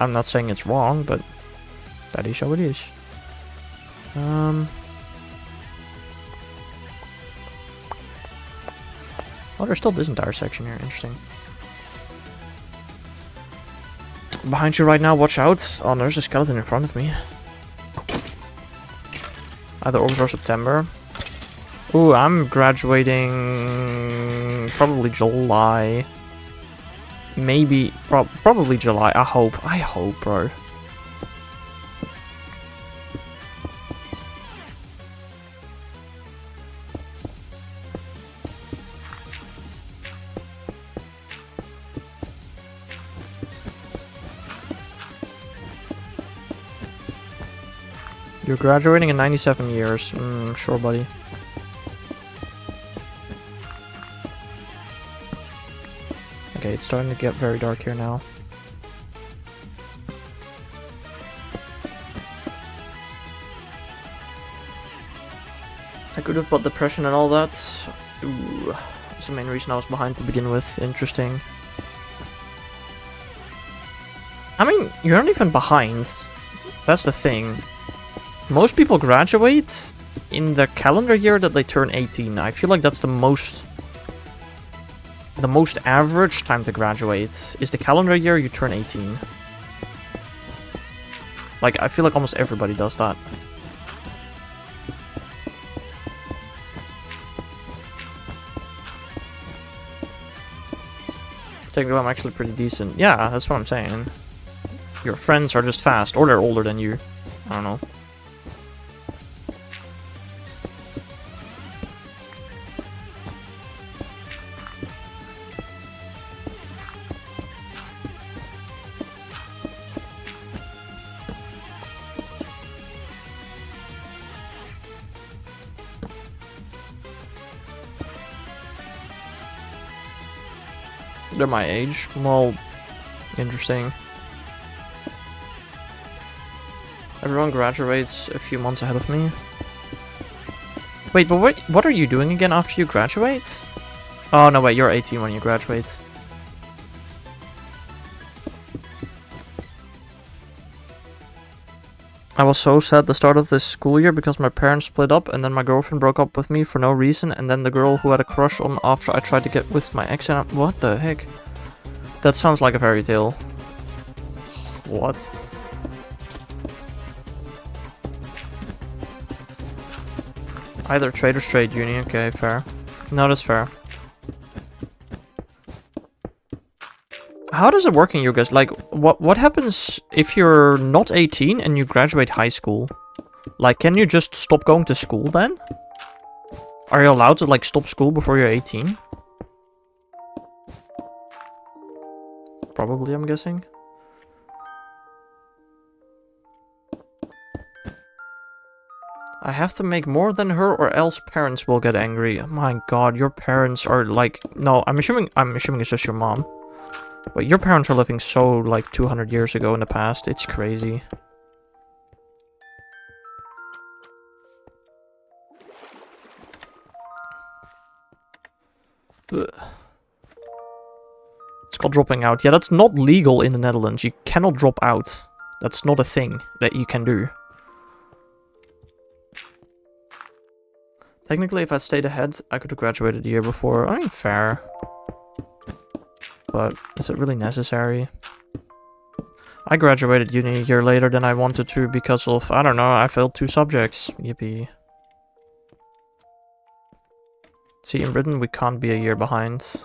I'm not saying it's wrong, but that is how it is. Oh, there's still this entire section here. Interesting. Behind you right now, watch out. Oh, there's a skeleton in front of me. Either August or September. Ooh, I'm graduating probably July. Maybe, probably July. I hope, bro. You're graduating in 97 years. Sure, buddy. Okay, it's starting to get very dark here now. I could have bought depression and all that. Ooh, that's the main reason I was behind to begin with. Interesting. I mean, you're not even behind. That's the thing. Most people graduate in the calendar year that they turn 18. I feel like that's the most average time to graduate is the calendar year you turn 18. Like, I feel like almost everybody does that. Technically, I'm actually pretty decent. Yeah, that's what I'm saying. Your friends are just fast, or they're older than you. I don't know. They're my age. Well, interesting. Everyone graduates a few months ahead of me. Wait, but what are you doing again after you graduate? Oh, no, wait, you're 18 when you graduate. I was so sad at the start of this school year because my parents split up and then my girlfriend broke up with me for no reason, and then the girl who had a crush on after I tried to get with my ex and what the heck? That sounds like a fairy tale. What? Either trade or trade union, okay, fair. No, that's fair. How does it work in you guys? Like, what happens if you're not 18 and you graduate high school? Like, can you just stop going to school then? Are you allowed to, like, stop school before you're 18? Probably, I'm guessing. I have to make more than her or else parents will get angry. Oh my god, your parents are like... No, I'm assuming it's just your mom. But your parents are living so, like, 200 years ago in the past. It's crazy. Ugh. It's called dropping out. Yeah, that's not legal in the Netherlands. You cannot drop out. That's not a thing that you can do. Technically, if I stayed ahead, I could have graduated a year before. I mean, fair. But is it really necessary? I graduated uni a year later than I wanted to because of, I don't know, I failed 2 subjects. Yippee. See, in Britain, we can't be a year behind.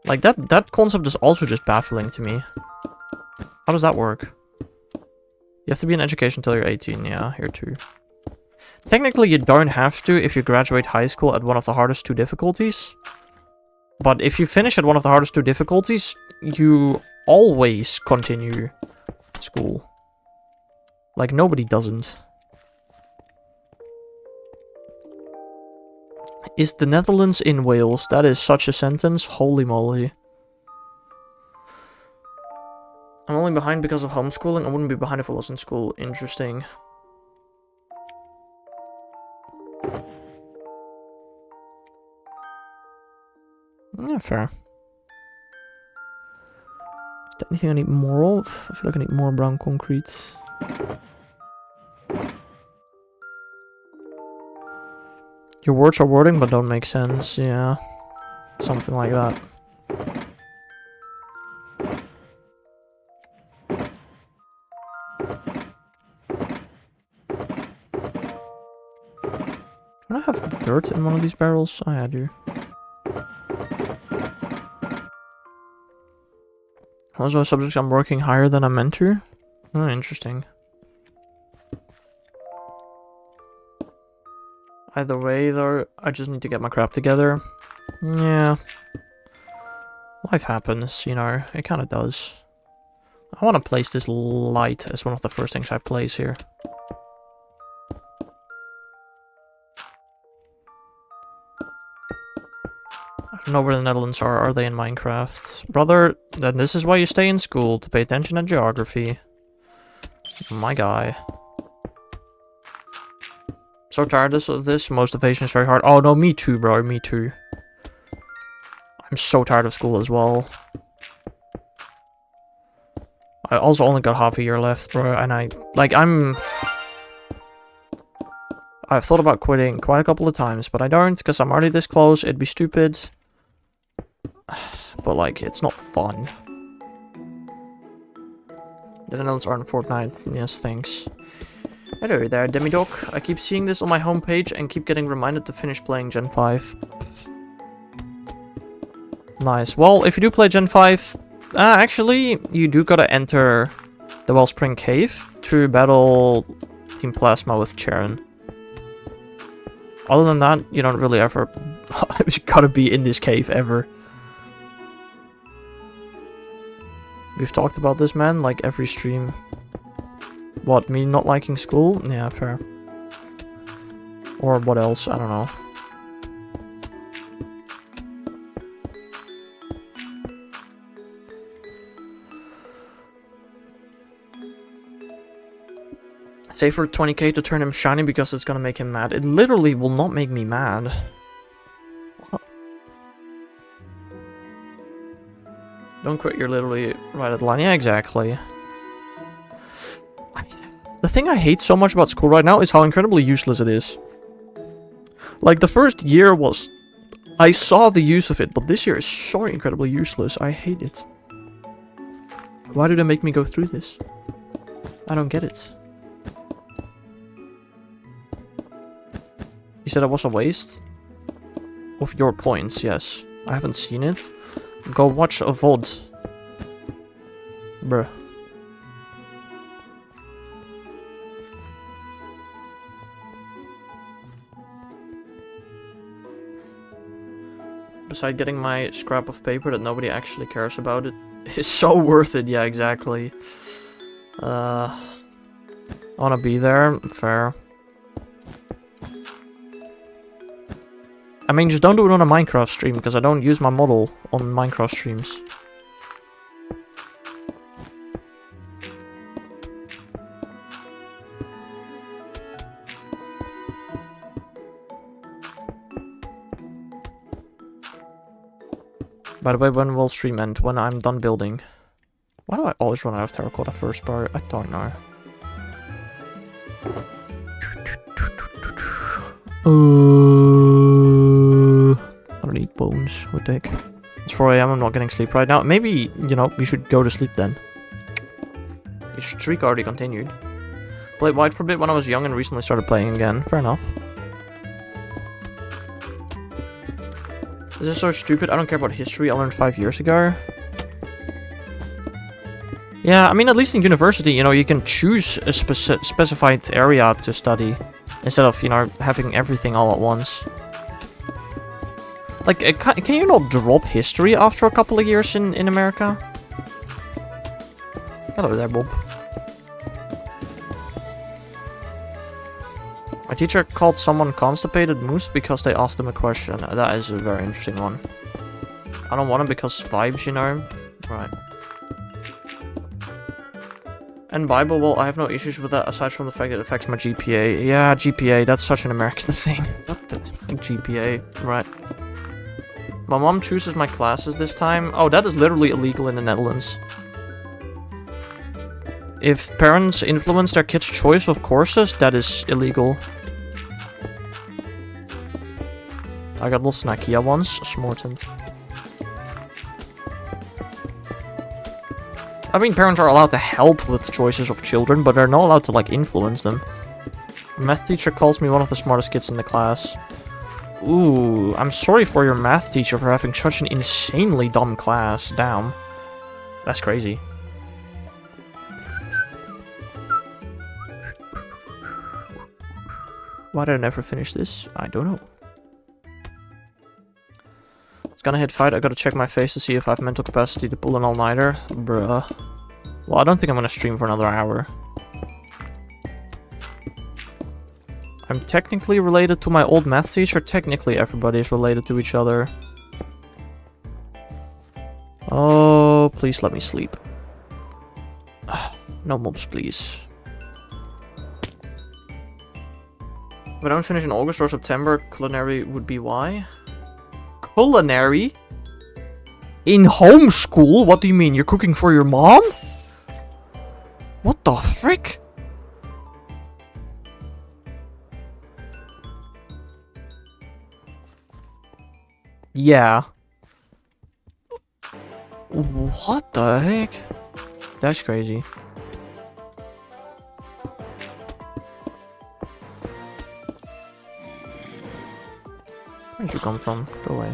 Like, that concept is also just baffling to me. How does that work? You have to be in education until you're 18, yeah, here too. Technically, you don't have to if you graduate high school at one of the hardest 2 difficulties. But if you finish at one of the hardest 2 difficulties, you always continue school. Like, nobody doesn't. Is the Netherlands in Wales? That is such a sentence. Holy moly. I'm only behind because of homeschooling. I wouldn't be behind if I was in school. Interesting. Yeah, fair. Is there anything I need more of? I feel like I need more brown concrete. Your words are wording but don't make sense, yeah. Something like that. Can I have dirt in one of these barrels? Oh, yeah, I do. Those are subjects I'm working higher than I'm meant to. Oh, interesting. Either way, though, I just need to get my crap together. Yeah. Life happens, you know, it kind of does. I want to place this light as one of the first things I place here. I don't know where the Netherlands are. Are they in Minecraft? Brother, then this is why you stay in school, to pay attention to geography. My guy. So tired of this. Motivation is very hard. Oh no, me too, bro. Me too. I'm so tired of school as well. I also only got half a year left, bro. And I've thought about quitting quite a couple of times, but I don't, because I'm already this close. It'd be stupid. But, like, it's not fun. The Netherlands are in Fortnite. Yes, thanks. Hello there, Demidoc. I keep seeing this on my homepage and keep getting reminded to finish playing Gen 5. Nice. Well, if you do play Gen 5, actually, you do gotta enter the Wellspring Cave to battle Team Plasma with Charon. Other than that, you don't really ever gotta be in this cave ever. We've talked about this, man, like every stream. What, me not liking school? Yeah, fair. Or what else? I don't know. Say for 20k to turn him shiny because it's gonna make him mad. It literally will not make me mad. What? Don't quit, you're literally right at the line. Yeah, exactly. The thing I hate so much about school right now is how incredibly useless it is. Like, the first year was... I saw the use of it, but this year is so incredibly useless. I hate it. Why do they make me go through this? I don't get it. You said it was a waste? Of your points, yes. I haven't seen it. Go watch a VOD. Bruh. Besides getting my scrap of paper that nobody actually cares about, it is so worth it. Yeah, exactly. I wanna be there. Fair. I mean, just don't do it on a Minecraft stream, because I don't use my model on Minecraft streams. By the way, when will stream end? When I'm done building. Why do I always run out of terracotta first bar? I don't know. I don't need bones. What the heck? It's 4 AM, I'm not getting sleep right now. Maybe, you know, you should go to sleep then. Your streak already continued. Played White for a bit when I was young and recently started playing again. Fair enough. This is so stupid. I don't care about history. I learned 5 years ago. Yeah, I mean, at least in university, you know, you can choose a specified area to study. Instead of, you know, having everything all at once. Like, can you not drop history after a couple of years in America? Hello there, Bob. My teacher called someone constipated moose because they asked him a question. That is a very interesting one. I don't want it because vibes, you know? Right. And Bible, well, I have no issues with that aside from the fact that it affects my GPA. Yeah, GPA, that's such an American thing. What the GPA? Right. My mom chooses my classes this time. Oh, that is literally illegal in the Netherlands. If parents influence their kids' choice of courses, that is illegal. I got lost in IKEA once. Smortent. I mean, parents are allowed to help with choices of children, but they're not allowed to, like, influence them. A math teacher calls me one of the smartest kids in the class. Ooh, I'm sorry for your math teacher for having such an insanely dumb class. Damn. That's crazy. Why did I never finish this? I don't know. It's gonna hit fight. I gotta check my face to see if I have mental capacity to pull an all-nighter. Bruh. Well, I don't think I'm gonna stream for another hour. I'm technically related to my old math teacher. Technically, everybody is related to each other. Oh, please let me sleep. No mobs, please. If I don't finish in August or September, culinary would be why? Culinary? In homeschool? What do you mean? You're cooking for your mom? What the frick? Yeah. What the heck? That's crazy. Where'd you come from? Go away.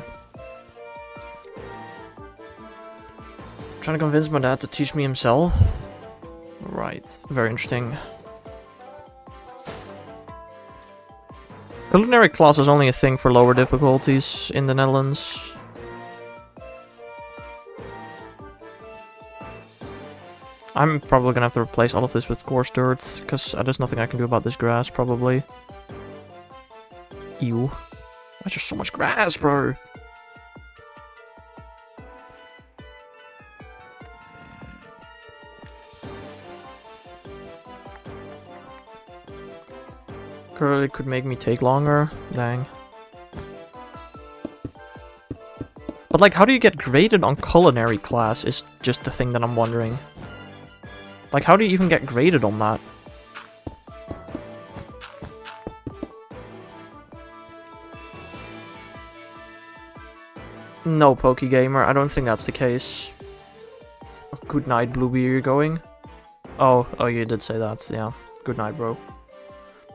I'm trying to convince my dad to teach me himself. Right. Very interesting. Culinary class is only a thing for lower difficulties in the Netherlands. I'm probably gonna have to replace all of this with coarse dirt, because there's nothing I can do about this grass, probably. Ew. Why is there so much grass, bro? literally could make me take longer. Dang. But like, how do you get graded on culinary class is just the thing that I'm wondering. Like, how do you even get graded on that? No, Pokegamer, I don't think that's the case. Good night, Bluebee, you're going? Oh, you did say that, yeah. Good night, bro.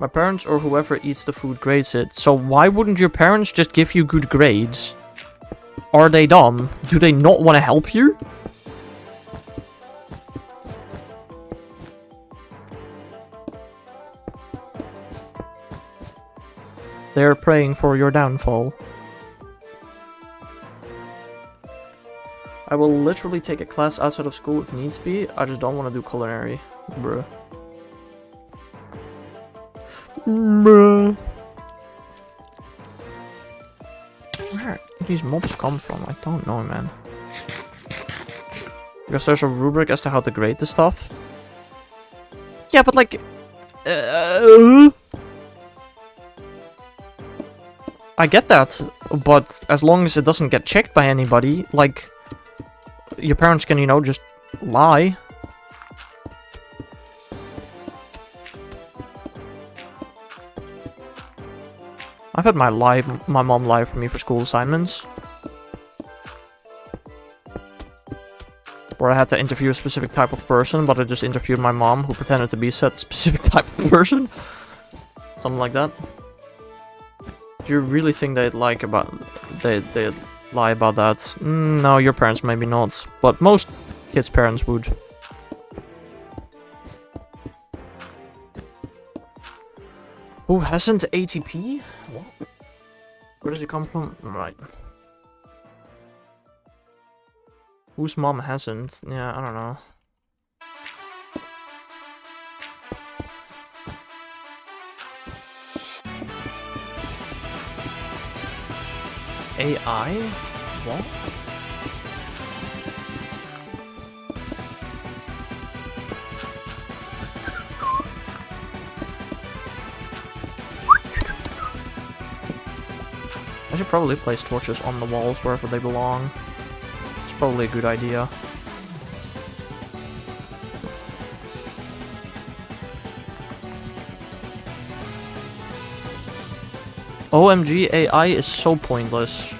My parents or whoever eats the food grades it. So why wouldn't your parents just give you good grades? Are they dumb? Do they not want to help you? They're praying for your downfall. I will literally take a class outside of school if needs be. I just don't want to do culinary. Bruh. Bruh. Where do these mobs come from? I don't know, man. Because there's a rubric as to how to grade the stuff. Yeah, but like... I get that, but as long as it doesn't get checked by anybody, like... Your parents can, you know, just lie. I've had my mom lie for me for school assignments. Where I had to interview a specific type of person, but I just interviewed my mom, who pretended to be said specific type of person. Something like that. Do you really think they'd like about... They'd lie about that? No, your parents maybe not. But most kids' parents would. Who hasn't ATP? What? Where does it come from? Right. Whose mom hasn't? Yeah, I don't know. AI? What? I should probably place torches on the walls wherever they belong. It's probably a good idea. OMG, AI is so pointless.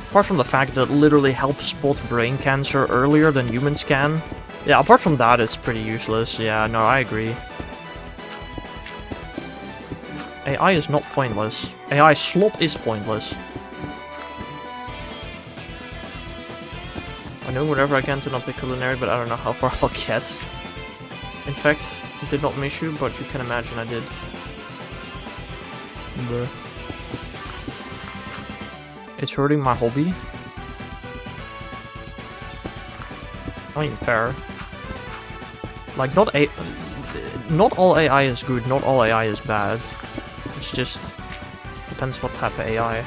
Apart from the fact that it literally helps spot brain cancer earlier than humans can. Yeah, apart from that, it's pretty useless. Yeah, no, I agree. AI is not pointless. AI slop is pointless. I know whatever I can to not be culinary, but I don't know how far I'll get. In fact, I did not miss you, but you can imagine I did. Bruh. It's hurting my hobby. I mean, fair. Like, not all AI is good, not all AI is bad. It's just depends what type of AI.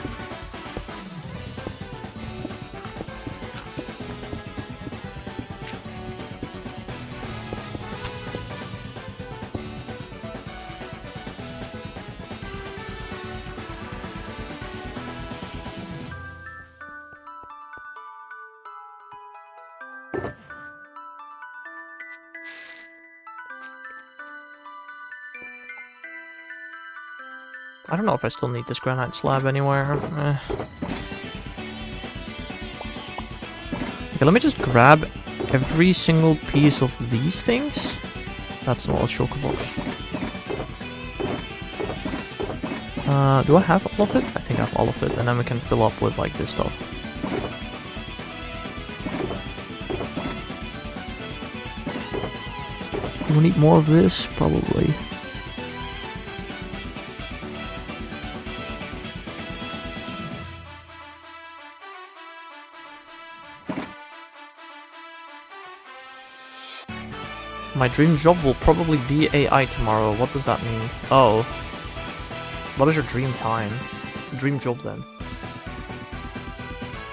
I don't know if I still need this granite slab anywhere. Okay, let me just grab every single piece of these things. That's not a shulker box. Do I have all of it? I think I have all of it, and then we can fill up with like this stuff. Do we need more of this? Probably. My dream job will probably be AI tomorrow. What does that mean? Oh. What is your dream time? Dream job then.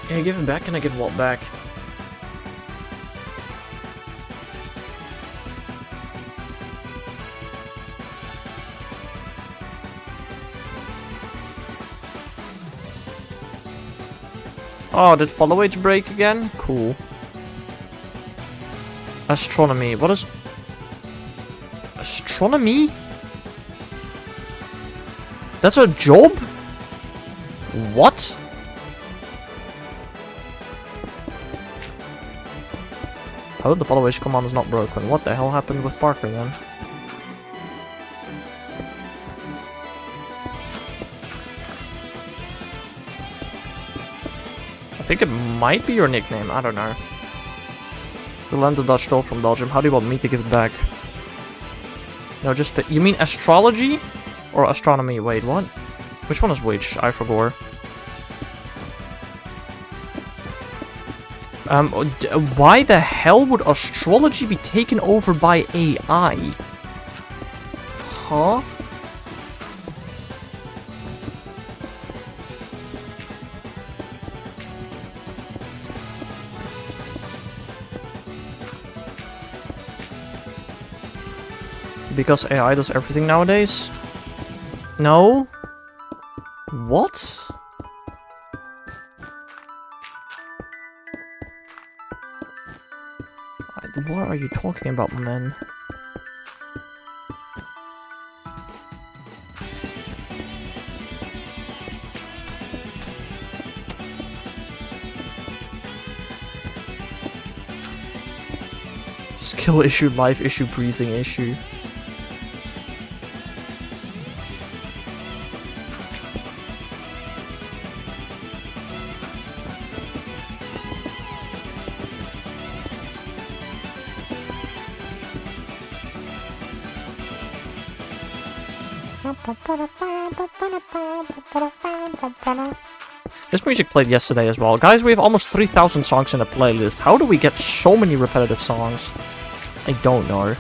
Can I give it back? Can I give what back? Oh, did follow age break again? Cool. Astronomy. What is... Astronomy? That's a job? What? How did the follow age command is not broken? What the hell happened with Parker then? I think it might be your nickname, I don't know. We learned the Dutch doll from Belgium. How do you want me to give it back? No, just... You mean astrology? Or astronomy? Wait, what? Which one is which? I forgot. Why the hell would astrology be taken over by AI? Huh? Because AI does everything nowadays? No? What? What are you talking about, man? Skill issue, life issue, breathing issue. This music played yesterday as well. Guys, we have almost 3,000 songs in a playlist. How do we get so many repetitive songs? I don't know.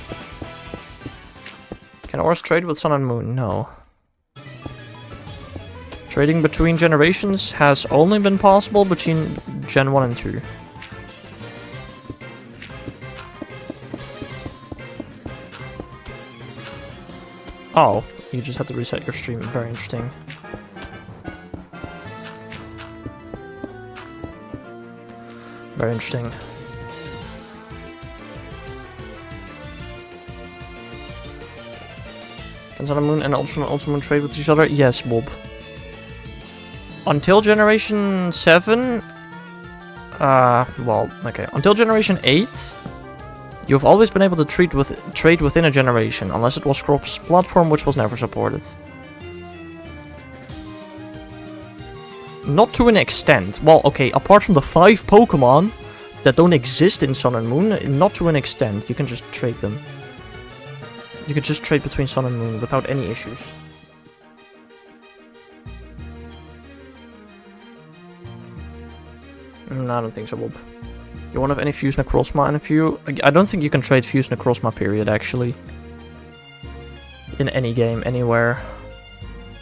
Can Oris trade with Sun and Moon? No. Trading between generations has only been possible between Gen 1 and 2. Oh, you just had to reset your stream. Very interesting. Very interesting. Can Sun and Moon and Ultra Moon trade with each other? Yes, Bob. Until Generation 7... well, okay. Until Generation 8... You've always been able to trade within a generation, unless it was cross-platform, which was never supported. Not to an extent. Well, okay, apart from the 5 Pokemon that don't exist in Sun and Moon, not to an extent. You can just trade them. You can just trade between Sun and Moon without any issues. No, I don't think so, Bob. You won't have any Fuse Necrozma in a few. I don't think you can trade Fuse Necrozma, period, actually. In any game, anywhere.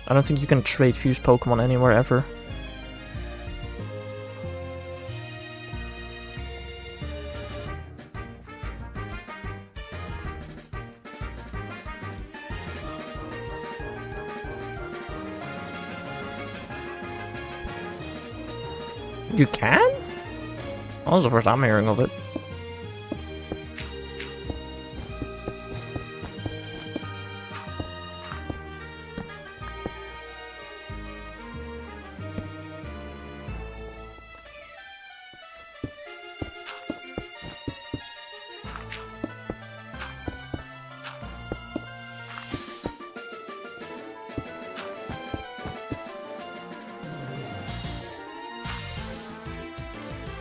I don't think you can trade Fuse Pokemon anywhere, ever. You can? Oh, that was the first I'm hearing of it.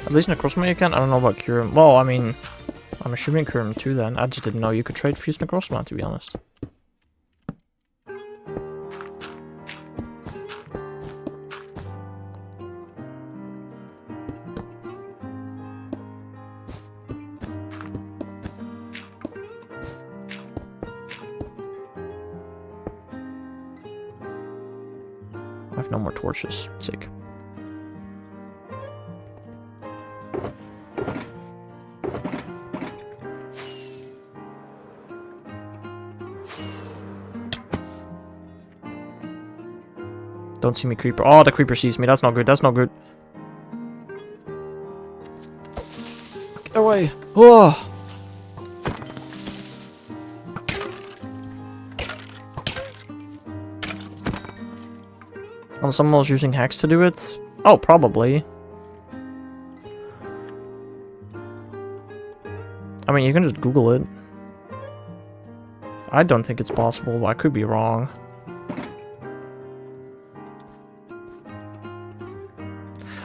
At least Necrozma you can? I don't know about Kyurem. Well, I mean, I'm assuming Kyurem too then. I just didn't know you could trade Fuse Necrozma, to be honest. I have no more torches. Sick. Don't see me, Creeper. Oh, the Creeper sees me. That's not good. That's not good. away. Oh. And someone was using hacks to do it? Oh, probably. I mean, you can just Google it. I don't think it's possible, but I could be wrong.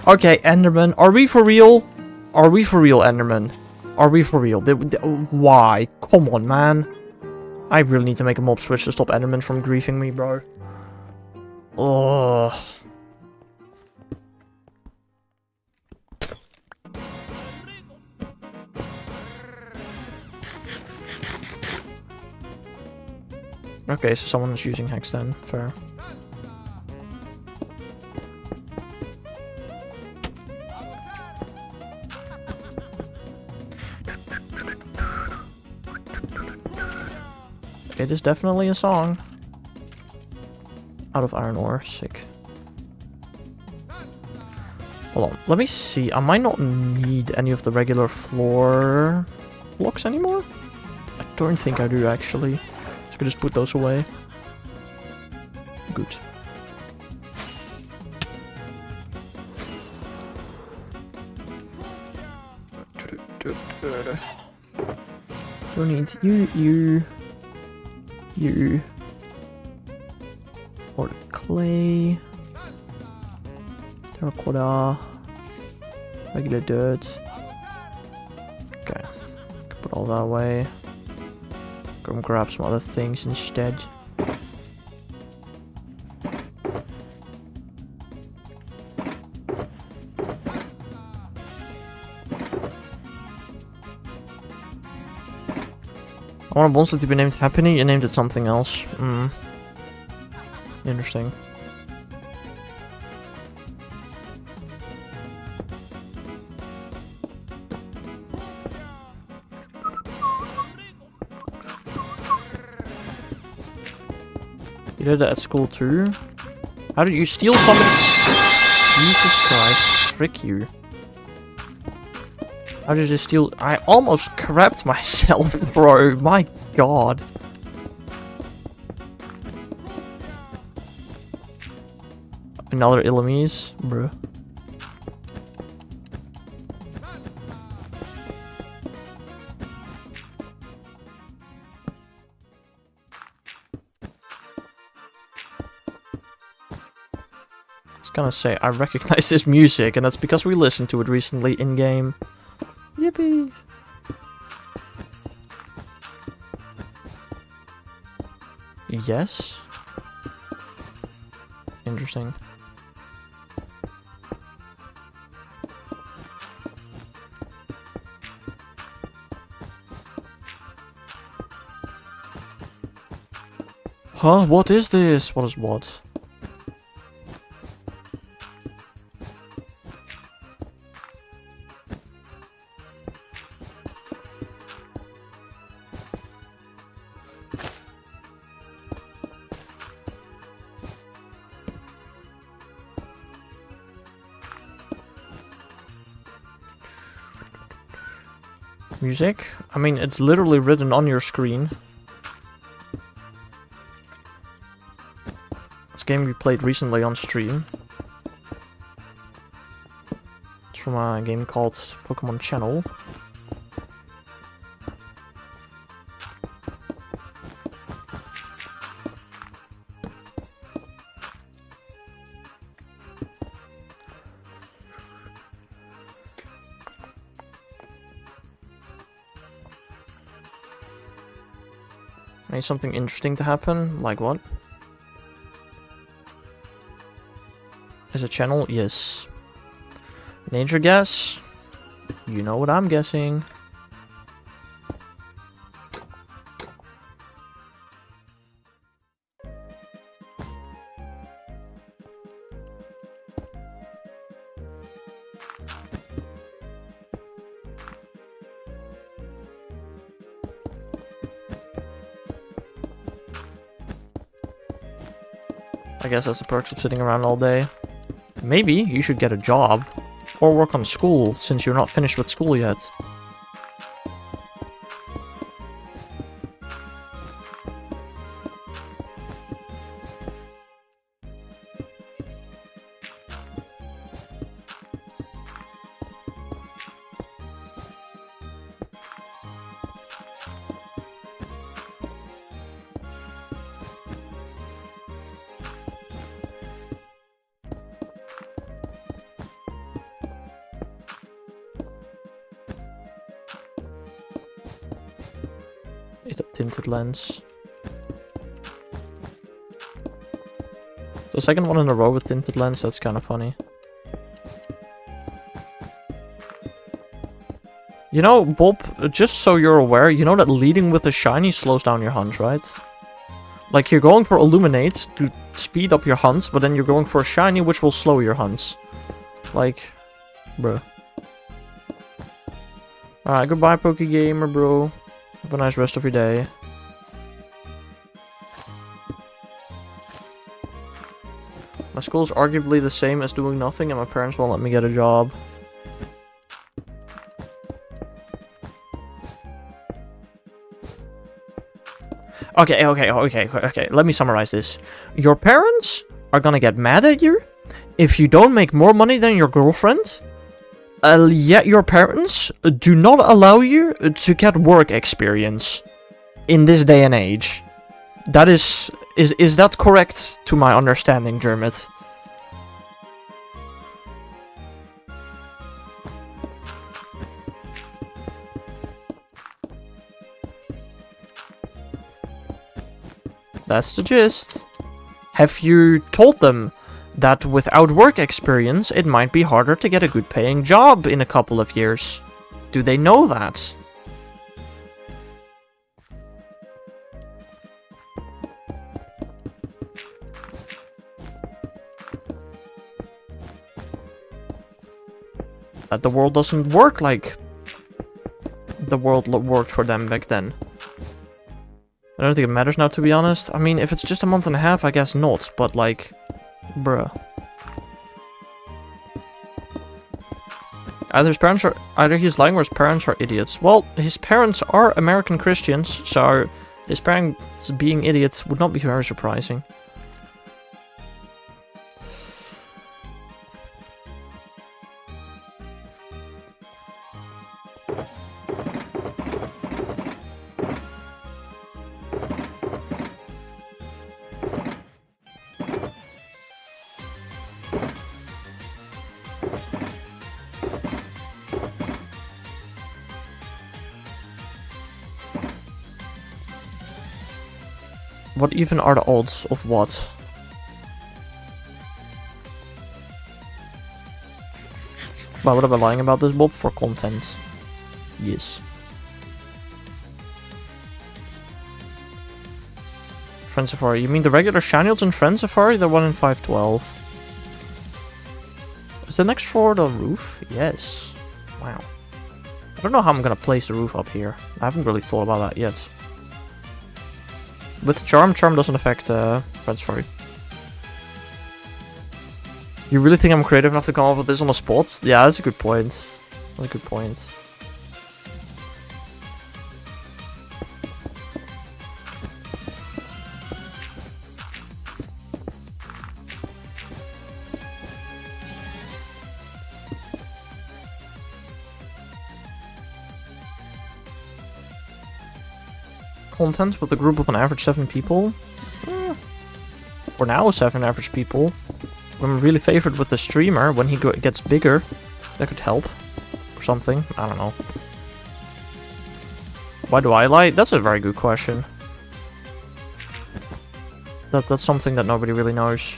Okay, Enderman. Are we for real? Are we for real, Enderman? Are we for real? Why? Come on, man. I really need to make a mob switch to stop Enderman from griefing me, bro. Ugh. Okay, so someone is using hex then. Fair. It is definitely a song. Out of iron ore. Sick. Hold on. Let me see. I might not need any of the regular floor blocks anymore. I don't think I do, actually. So I could just put those away. Good. Don't need you. Or clay. Terracotta. Regular dirt. Okay. Put all that away. Go and grab some other things instead. I want a monster to be named Happiny. You named it something else. Interesting. You did that at school too? How did you steal something? Jesus Christ. Frick you. How did you steal? I almost crapped myself, bro. My god. Another Illumise, bro. I was gonna say, I recognize this music, and that's because we listened to it recently in-game. Yippee! Yes? Interesting. Huh? What is this? What is what? Music? I mean, it's literally written on your screen. It's a game we played recently on stream. It's from a game called Pokemon Channel. Need something interesting to happen? Like what? Is a channel? Yes. Nature guess? You know what I'm guessing. I guess that's the perks of sitting around all day. Maybe you should get a job. Or work on school, since you're not finished with school yet. tinted lens. The second one in a row with tinted lens, that's kind of funny. You know, Bob, just so you're aware, you know that leading with a shiny slows down your hunt, right? Like, you're going for Illuminate to speed up your hunts, but then you're going for a shiny which will slow your hunts. Like, bruh. Alright, goodbye, Pokegamer, bro. Have a nice rest of your day. My school's arguably the same as doing nothing, and my parents won't let me get a job. Okay. Let me summarize this. Your parents are gonna get mad at you if you don't make more money than your girlfriend. Yet your parents do not allow you to get work experience in this day and age. That is that correct to my understanding, Jermit? That's the gist. Have you told them that without work experience, it might be harder to get a good paying job in a couple of years? Do they know that? That the world doesn't work like the world worked for them back then. I don't think it matters now, to be honest. I mean, if it's just a month and a half, I guess not. But, like, bruh. Either he's lying or his parents are idiots. Well, his parents are American Christians, so his parents being idiots would not be very surprising. What even are the odds of what? Why would I be lying about this, Bob? For content. Yes. Friend Safari. You mean the regular shiny odds in Friend Safari? They're 1 in 512. Is the next floor the roof? Yes. Wow. I don't know how I'm gonna place the roof up here. I haven't really thought about that yet. With Charm doesn't affect Friend Safari. You really think I'm creative enough to come up with this on the spot? Yeah, that's a good point. That's a good point. Content with a group of an average 7 people. We're now 7 average people. I'm really favored with the streamer. When he gets bigger, that could help. Or something. I don't know. Why do I lie? That's a very good question. That's something that nobody really knows.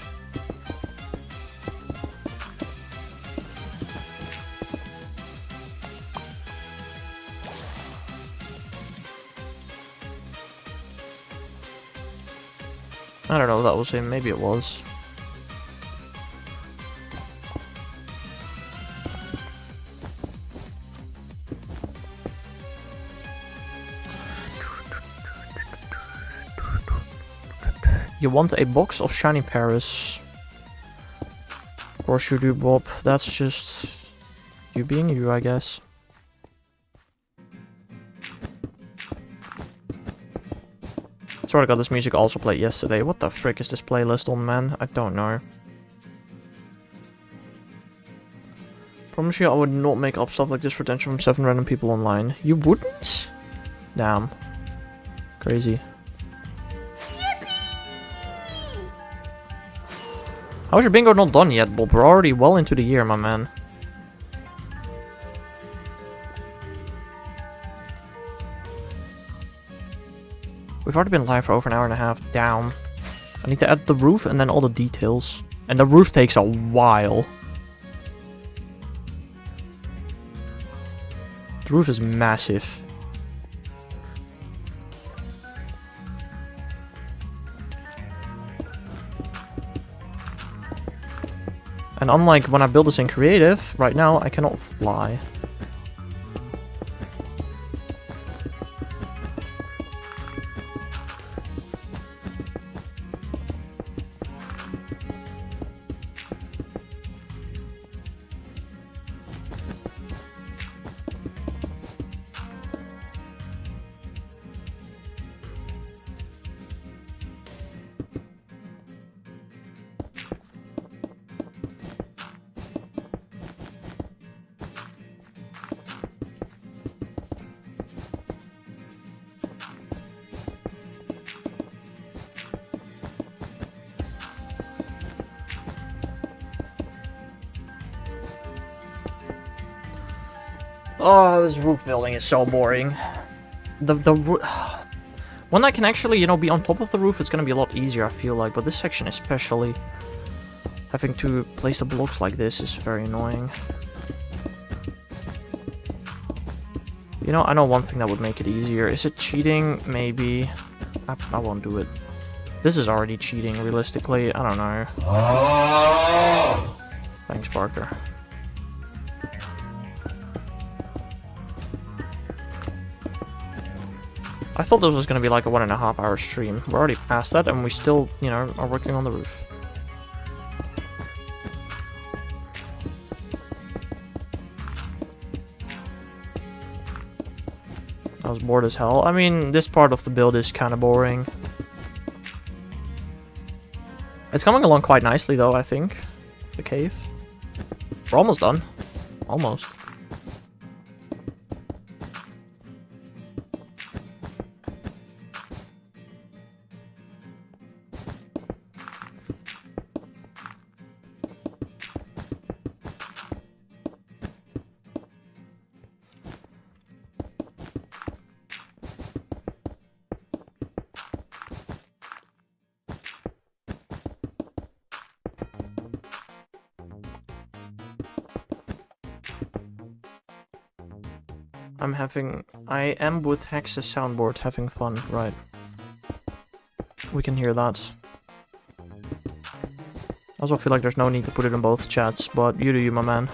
I don't know if that was him, maybe it was. You want a box of shiny Paris. Of course you do, Bob. That's just you being you, I guess. I swear to God, this music also played yesterday. What the frick is this playlist on, man? I don't know. Promise you I would not make up stuff like this for attention from 7 random people online. You wouldn't? Damn. Crazy. How's your bingo not done yet, Bob? We're already well into the year, my man. We've already been live for over an hour and a half. Down. I need to add the roof and then all the details. And the roof takes a while. The roof is massive. And unlike when I build this in creative, right now I cannot fly. Oh, this roof building is so boring. When I can actually, you know, be on top of the roof, it's gonna be a lot easier, I feel like. But this section especially, having to place the blocks like this is very annoying. You know, I know one thing that would make it easier. Is it cheating? Maybe. I won't do it. This is already cheating, realistically. I don't know. Thanks, Parker. I thought this was going to be like a 1.5 hour stream. We're already past that and we still, you know, are working on the roof. I was bored as hell. I mean, this part of the build is kind of boring. It's coming along quite nicely though, I think. The cave. We're almost done. Almost. I am with Hex's soundboard having fun, right. We can hear that. I also feel like there's no need to put it in both chats, but you do you, my man.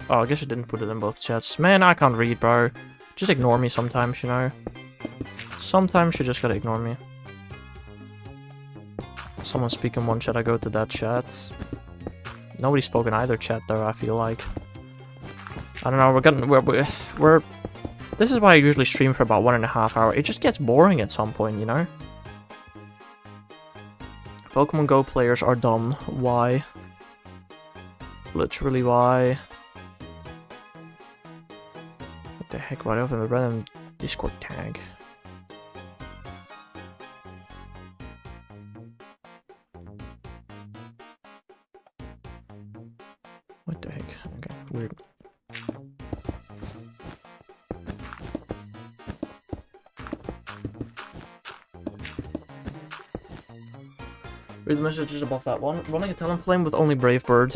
Oh, I guess I didn't put it in both chats. Man, I can't read, bro. Just ignore me sometimes, you know? Sometimes you just gotta ignore me. Someone speak in one chat, I go to that chat. Nobody spoke in either chat, though, I feel like. I don't know, we're this is why I usually stream for about 1.5 hours. It just gets boring at some point, you know? Pokemon Go players are dumb. Why? Literally, why? What the heck? Why do I have a random Discord tag? What the heck? Okay, weird. Read the messages above that one. Running a Talonflame with only Brave Bird.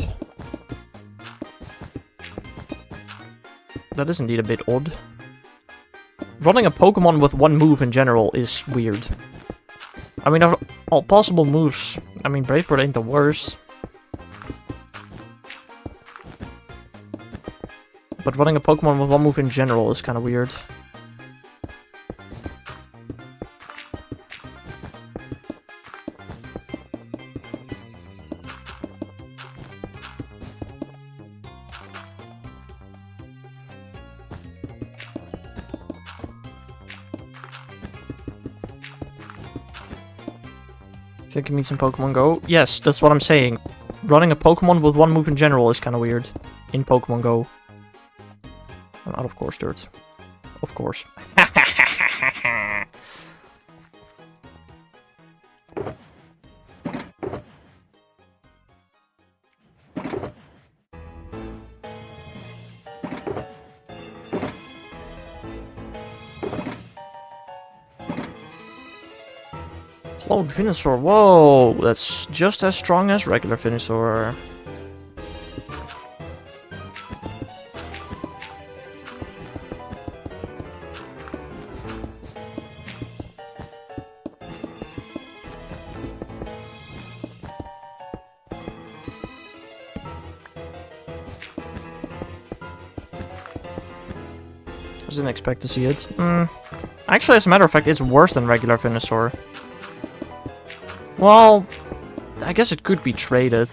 That is indeed a bit odd. Running a Pokemon with one move in general is weird. I mean, of all possible moves, I mean, Brave Bird ain't the worst. But running a Pokemon with one move in general is kind of weird. Think you mean some Pokemon Go? Yes, that's what I'm saying. running a Pokemon with one move in general is kind of weird in Pokemon Go. I'm out of course, dirt. Of course. Cloud Venusaur, whoa, that's just as strong as regular Venusaur. I didn't expect to see it. Actually, as a matter of fact, it's worse than regular Venusaur. Well, I guess it could be traded.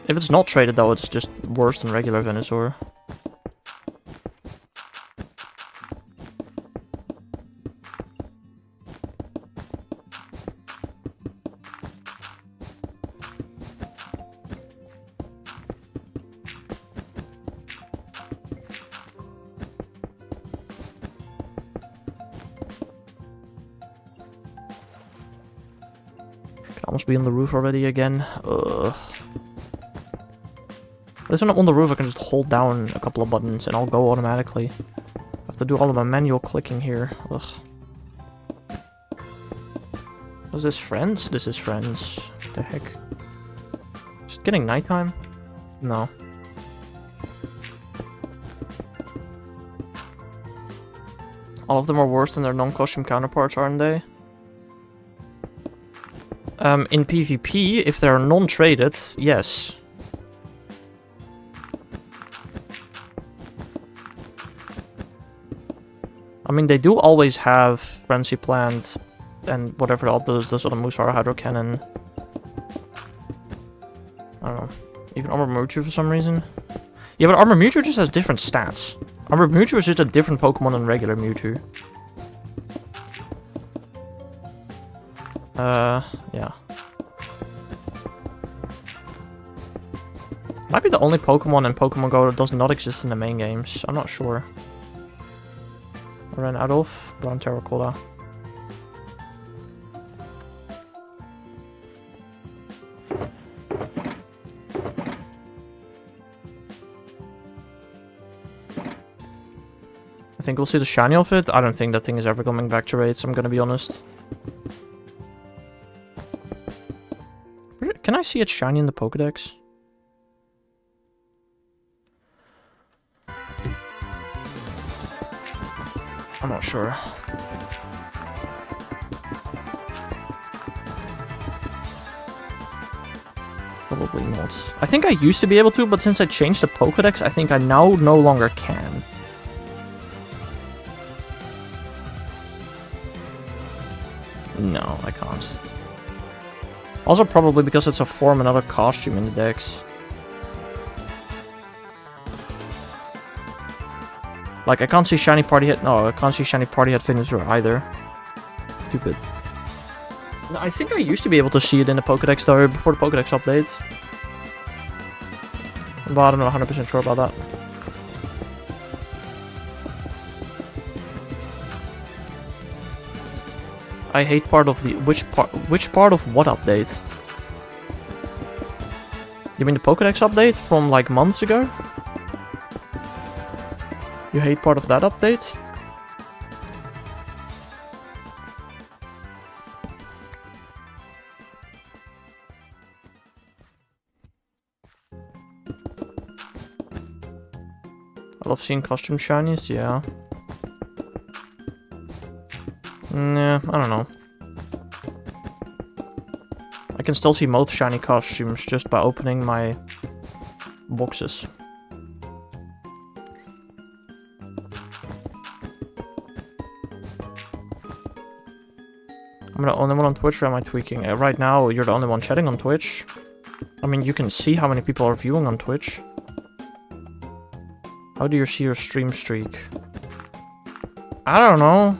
If it's not traded, though, it's just worse than regular Venusaur. Almost be on the roof already again. At least when I'm on the roof, I can just hold down a couple of buttons and I'll go automatically. I have to do all of my manual clicking here. Ugh. Was this friends? This is friends. What the heck? Is it getting nighttime? No. All of them are worse than their non-costume counterparts, aren't they? In PvP, if they're non-traded, yes. I mean, they do always have Frenzy Plant and whatever all those other moves are, Hydro Cannon. I don't know. Even Armor Mewtwo for some reason. Yeah, but Armor Mewtwo just has different stats. Armor Mewtwo is just a different Pokemon than regular Mewtwo. Yeah. Might be the only Pokemon in Pokemon Go that does not exist in the main games. I'm not sure. I ran out of Brown Terracotta. I think we'll see the shiny of it. I don't think that thing is ever coming back to raids, I'm gonna be honest. Can I see it shiny in the Pokedex? I'm not sure. Probably not. I think I used to be able to, but since I changed the Pokedex, I think I now no longer can. No, I can't. Also probably because it's a form another costume in the dex. Like, I can't see shiny party hat. No, I can't see shiny party hat Venusaur either. Stupid. No, I think I used to be able to see it in the Pokedex though, before the Pokedex update. But I'm not 100% sure about that. I hate part of the... Which part of what update? You mean the Pokedex update from like months ago? You hate part of that update? I love seeing costume shinies, yeah. Nah, I don't know. I can still see most shiny costumes just by opening my boxes. I'm the only one on Twitch, or am I tweaking? Right now, you're the only one chatting on Twitch. I mean, you can see how many people are viewing on Twitch. How do you see your stream streak? I don't know.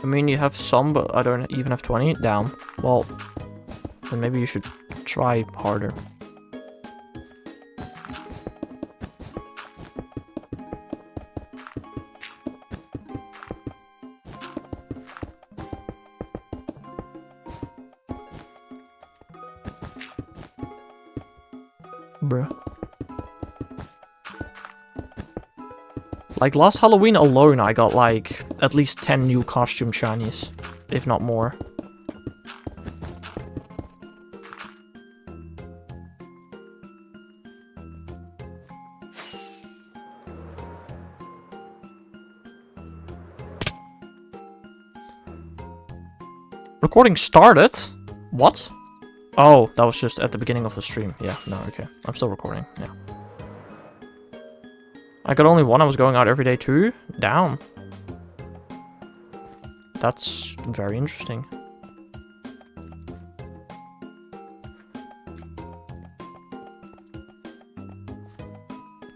I mean, you have some, but I don't even have 20. Down. Well, then maybe you should try harder. Bruh. Like, last Halloween alone, I got, like, at least 10 new costume shinies, if not more. Recording started? What? Oh, that was just at the beginning of the stream. Yeah, no, okay. I'm still recording, yeah. I got only one. I was going out every day too. Down. That's very interesting.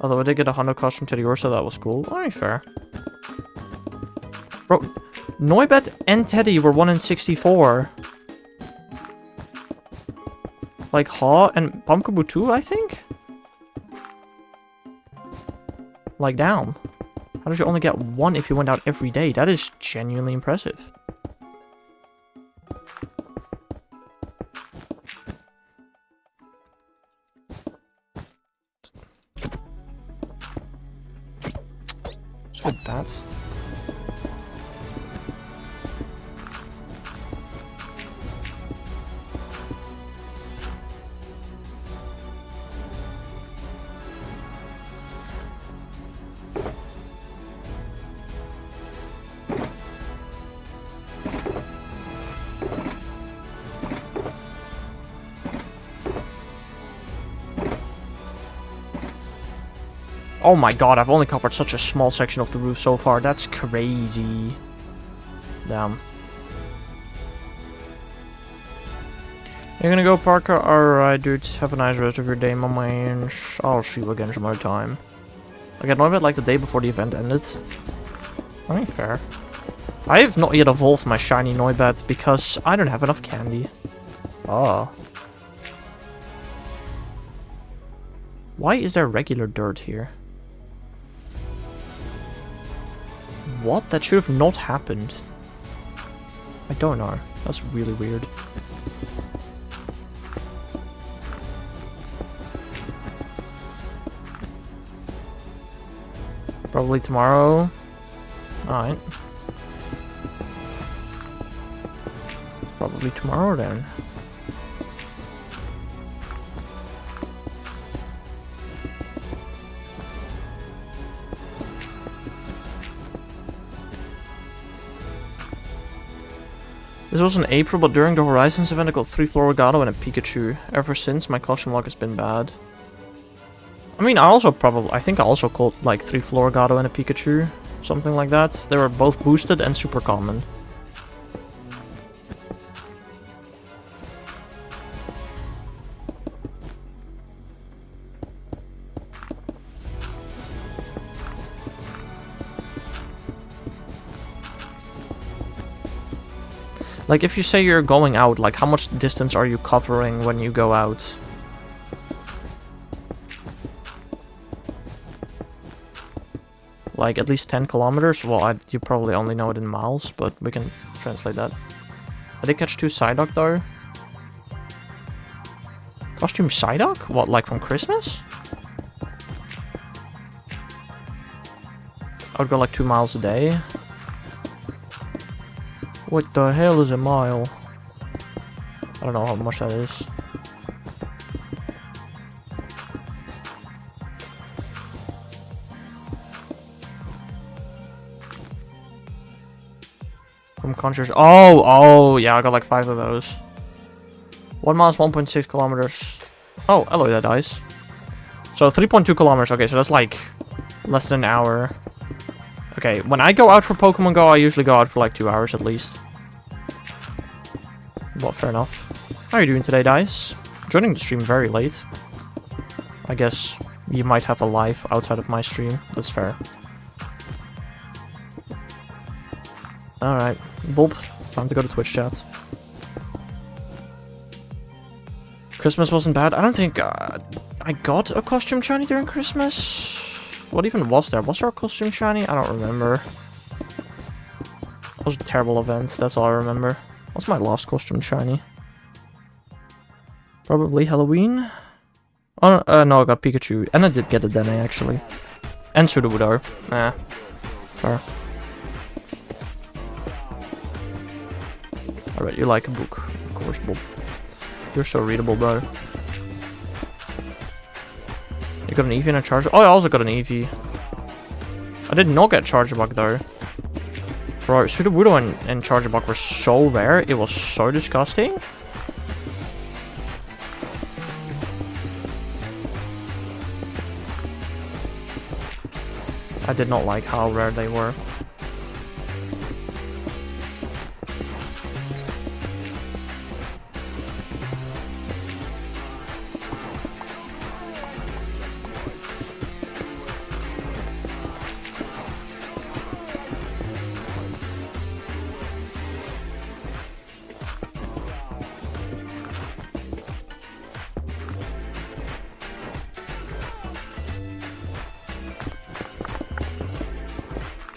Although I did get a Hondo costume to the Ursa, that was cool. Very fair. Bro, Noibet and Teddy were 1 in 64. Like Ha and Pumpkaboo too, I think? Like, down. How did you only get one if you went out every day? That is genuinely impressive. It's a bit bad. Oh my god, I've only covered such a small section of the roof so far. That's crazy. Damn. You're gonna go, Parker? Alright, dude. Have a nice rest of your day, my man. I'll see you again some other time. I got Noibet like the day before the event ended. I mean, fair. I have not yet evolved my shiny Noibet because I don't have enough candy. Oh. Why is there regular dirt here? What? That should have not happened. I don't know. That's really weird. Probably tomorrow. Alright. Probably tomorrow then. This was in April, but during the Horizons event I got 3 Floragato and a Pikachu. Ever since, my costume luck has been bad. I mean, I think I also caught like 3 Floragato and a Pikachu. Something like that. They were both boosted and super common. Like, if you say you're going out, like, how much distance are you covering when you go out? Like, at least 10 kilometers? Well, you probably only know it in miles, but we can translate that. I did catch 2 Psyduck, though. Costume Psyduck? What, like from Christmas? I would go like 2 miles a day. What the hell is a mile? I don't know how much that is. From Conscious. Oh, yeah, I got like 5 of those. 1 mile is 1.6 kilometers. Oh, hello there, dice. So 3.2 kilometers. Okay, so that's like less than an hour. Okay, when I go out for Pokemon Go, I usually go out for like 2 hours at least. Well, fair enough. How are you doing today, Dice? Joining the stream very late. I guess you might have a life outside of my stream. That's fair. Alright, Bulb, time to go to Twitch chat. Christmas wasn't bad. I don't think I got a costume shiny during Christmas. What even was there? Was there a costume shiny? I don't remember. It was a terrible event, that's all I remember. What's my last costume shiny? Probably Halloween? Oh, no, I got Pikachu. And I did get a Dene, actually. And Sudowoodo. Nah. Fair. Alright, you like a book. Of course, Bob. You're so readable, brother. You got an Eevee and a Charger? Oh, I also got an Eevee. I did not get Charger Bug, though. Bro, Sudowoodo and Charger Bug were so rare. It was so disgusting. I did not like how rare they were.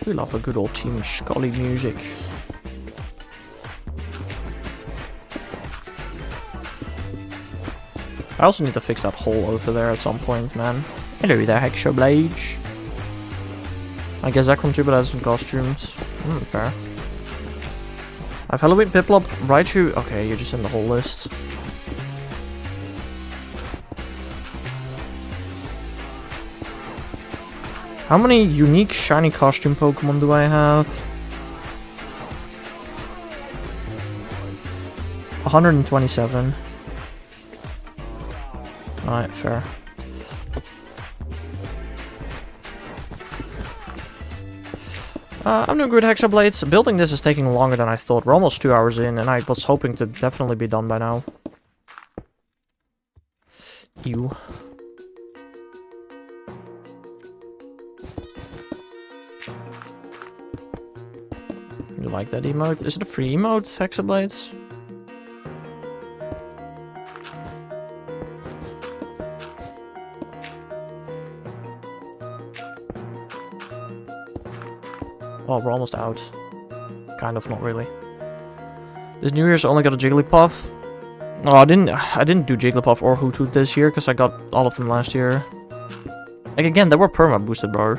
We love a good old Team Scully music. I also need to fix that hole over there at some point, man. Hello there, Hexoblade. I guess Zekrom too, but has some costumes. Fair. I have Halloween, Piplup, Raichu. Okay, you're just in the whole list. How many unique shiny costume Pokemon do I have? 127. Alright, fair. I'm doing good, Hexablades. Building this is taking longer than I thought. We're almost 2 hours in, and I was hoping to definitely be done by now. Ew. You like that emote? Is it a free emote, Hexablades? Oh, we're almost out. Kind of, not really. This New Year's only got a Jigglypuff. Oh, I didn't do Jigglypuff or Hoothoot this year because I got all of them last year. Like again, they were perma boosted, bro.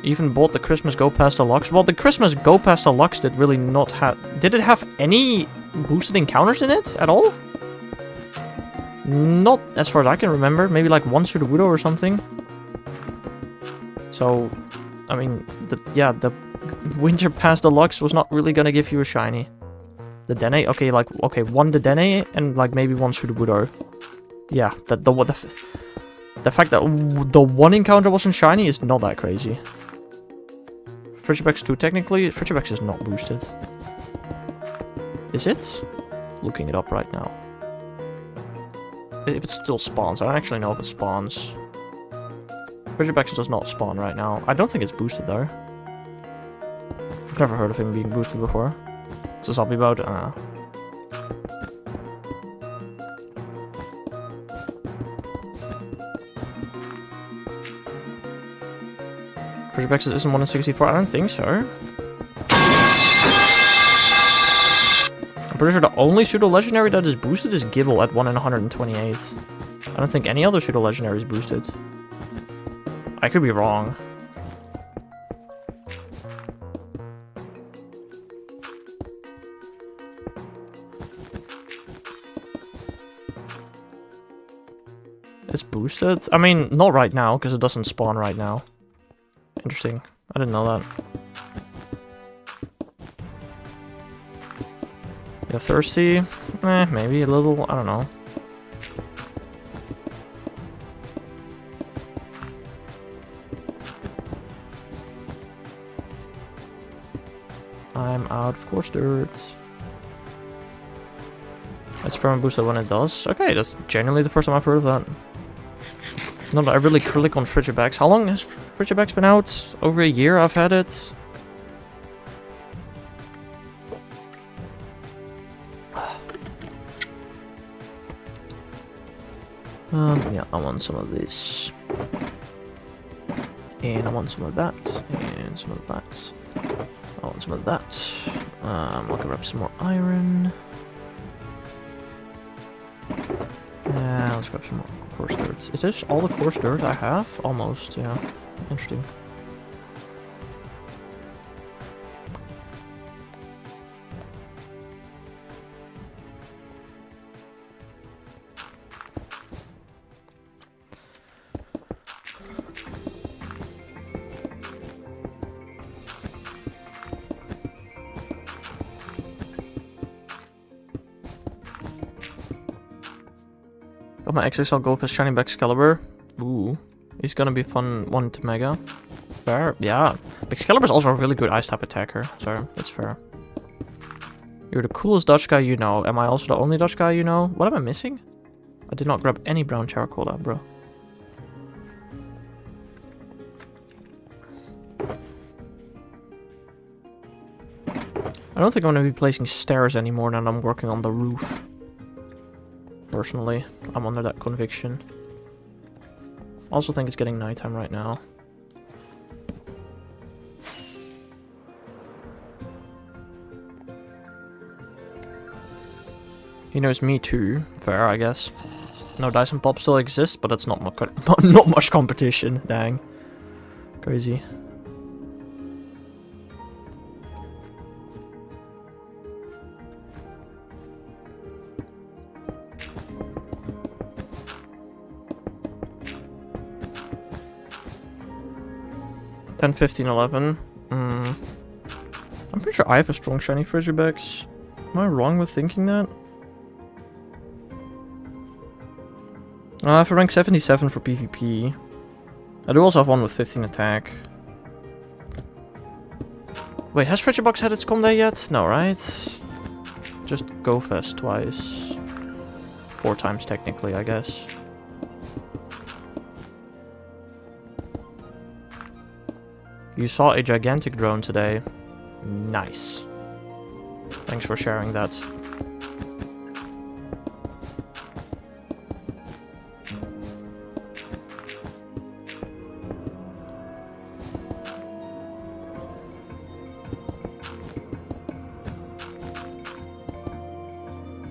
Even bought the Christmas Go Past Deluxe. Well, the Christmas Go Past Deluxe did really not have... Did it have any boosted encounters in it at all? Not as far as I can remember. Maybe like one Sudowoodo or something. So, I mean, the Winter Pass Deluxe was not really gonna give you a shiny. The Dene, okay, like, okay, one Dene and like maybe one Sudowoodo. Yeah, the fact that the one encounter wasn't shiny is not that crazy. Frigibax 2, technically, Frigibax is not boosted. Is it? Looking it up right now. If it still spawns, I don't actually know if it spawns. Frigibax does not spawn right now. I don't think it's boosted though. I've never heard of him being boosted before. It's a zombie mode. Frigibax isn't 1 in 64? I don't think so. I'm pretty sure the only pseudo-legendary that is boosted is Gible at 1 in 128. I don't think any other pseudo-legendary is boosted. I could be wrong. It's boosted? I mean, not right now, because it doesn't spawn right now. Interesting. I didn't know that. Yeah, thirsty? Maybe a little. I don't know. I'm out of course dirt. It's perma boosted when it does. Okay, that's genuinely the first time I've heard of that. No, but I really click on Frigibax. How long has Frigibax been out? Over a year I've had it. Yeah, I want some of this. And I want some of that. And some of that. I want some of that. I'll grab some more iron. Let's grab some more coarse dirt. Is this all the coarse dirt I have? Almost, yeah. Interesting. Got my XXL Gold Fist Shiny Excalibur. Ooh. He's gonna be a fun one to Mega. Fair, yeah. Excalibur's also a really good Ice type attacker, so that's fair. You're the coolest Dutch guy you know. Am I also the only Dutch guy you know? What am I missing? I did not grab any brown charcoal out, bro. I don't think I'm gonna be placing stairs anymore than I'm working on the roof. Personally, I'm under that conviction. Also think it's getting nighttime right now. He knows me too. Fair, I guess. No, Dyson Pop still exists, but it's not much competition. Dang. Crazy. Ten, 15, 11. I'm pretty sure I have a strong shiny Frigibax. Am I wrong with thinking that? I have a rank 77 for PvP. I do also have one with 15 attack. Wait, has Frigibax had its com day yet? No, right? Just Go Fest twice. 4 times technically, I guess. You saw a gigantic drone today. Nice. Thanks for sharing that.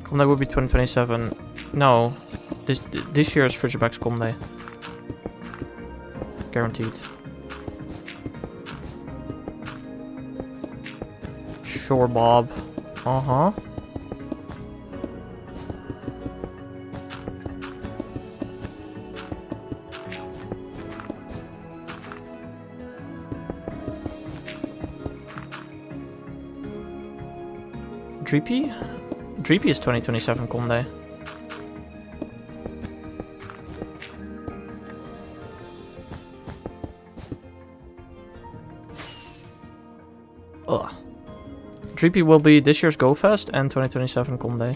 Comday would be 2027. No. This year's Frigibax Comday. Guaranteed. Sure, Bob. Uh-huh. Dreepy? Dreepy is 2027 Comday. Ugh. Dreepy will be this year's Go Fest and 2027 Comday.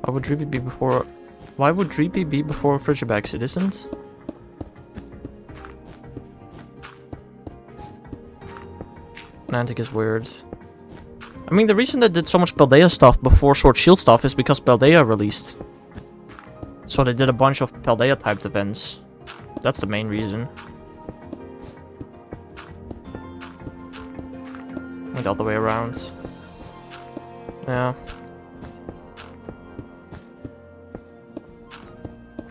Why would Dreepy be before... Why would Dreepy be before Frigibax? It isn't? Niantic is weird. I mean, the reason they did so much Paldea stuff before Sword Shield stuff is because Paldea released. So they did a bunch of Paldea typed events. That's the main reason. Went all the way around. Yeah.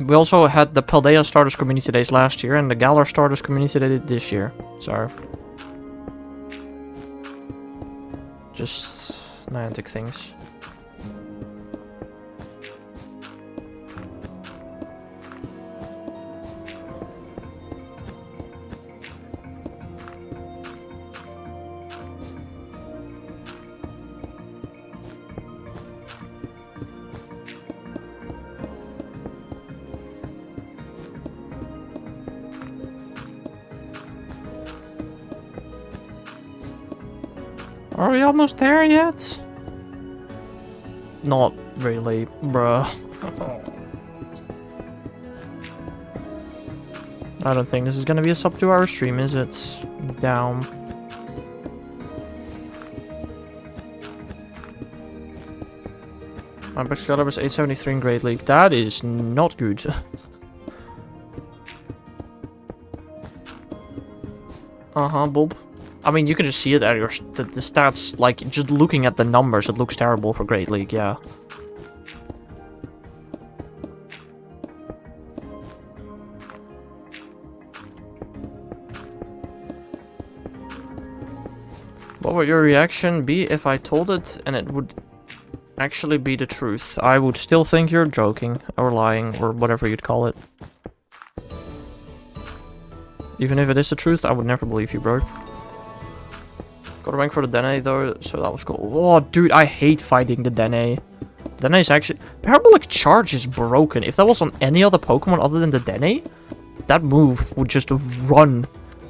We also had the Paldea Starters Community Days last year and the Galar Starters Community Day this year. So... just Niantic things. Are we almost there yet? Not really, bruh. I don't think this is gonna be a sub 2 hour stream, is it? Down. My back caliber is 873 in Great League. That is not good. Bob. I mean, you can just see it at your the stats. Like, just looking at the numbers, it looks terrible for Great League, yeah. What would your reaction be if I told it and it would actually be the truth? I would still think you're joking or lying or whatever you'd call it. Even if it is the truth, I would never believe you, bro. Got a rank for the Dene though, so that was cool. Oh, dude, I hate fighting the Dene. Dene is actually... Parabolic Charge is broken. If that was on any other Pokemon other than the Dene, that move would just run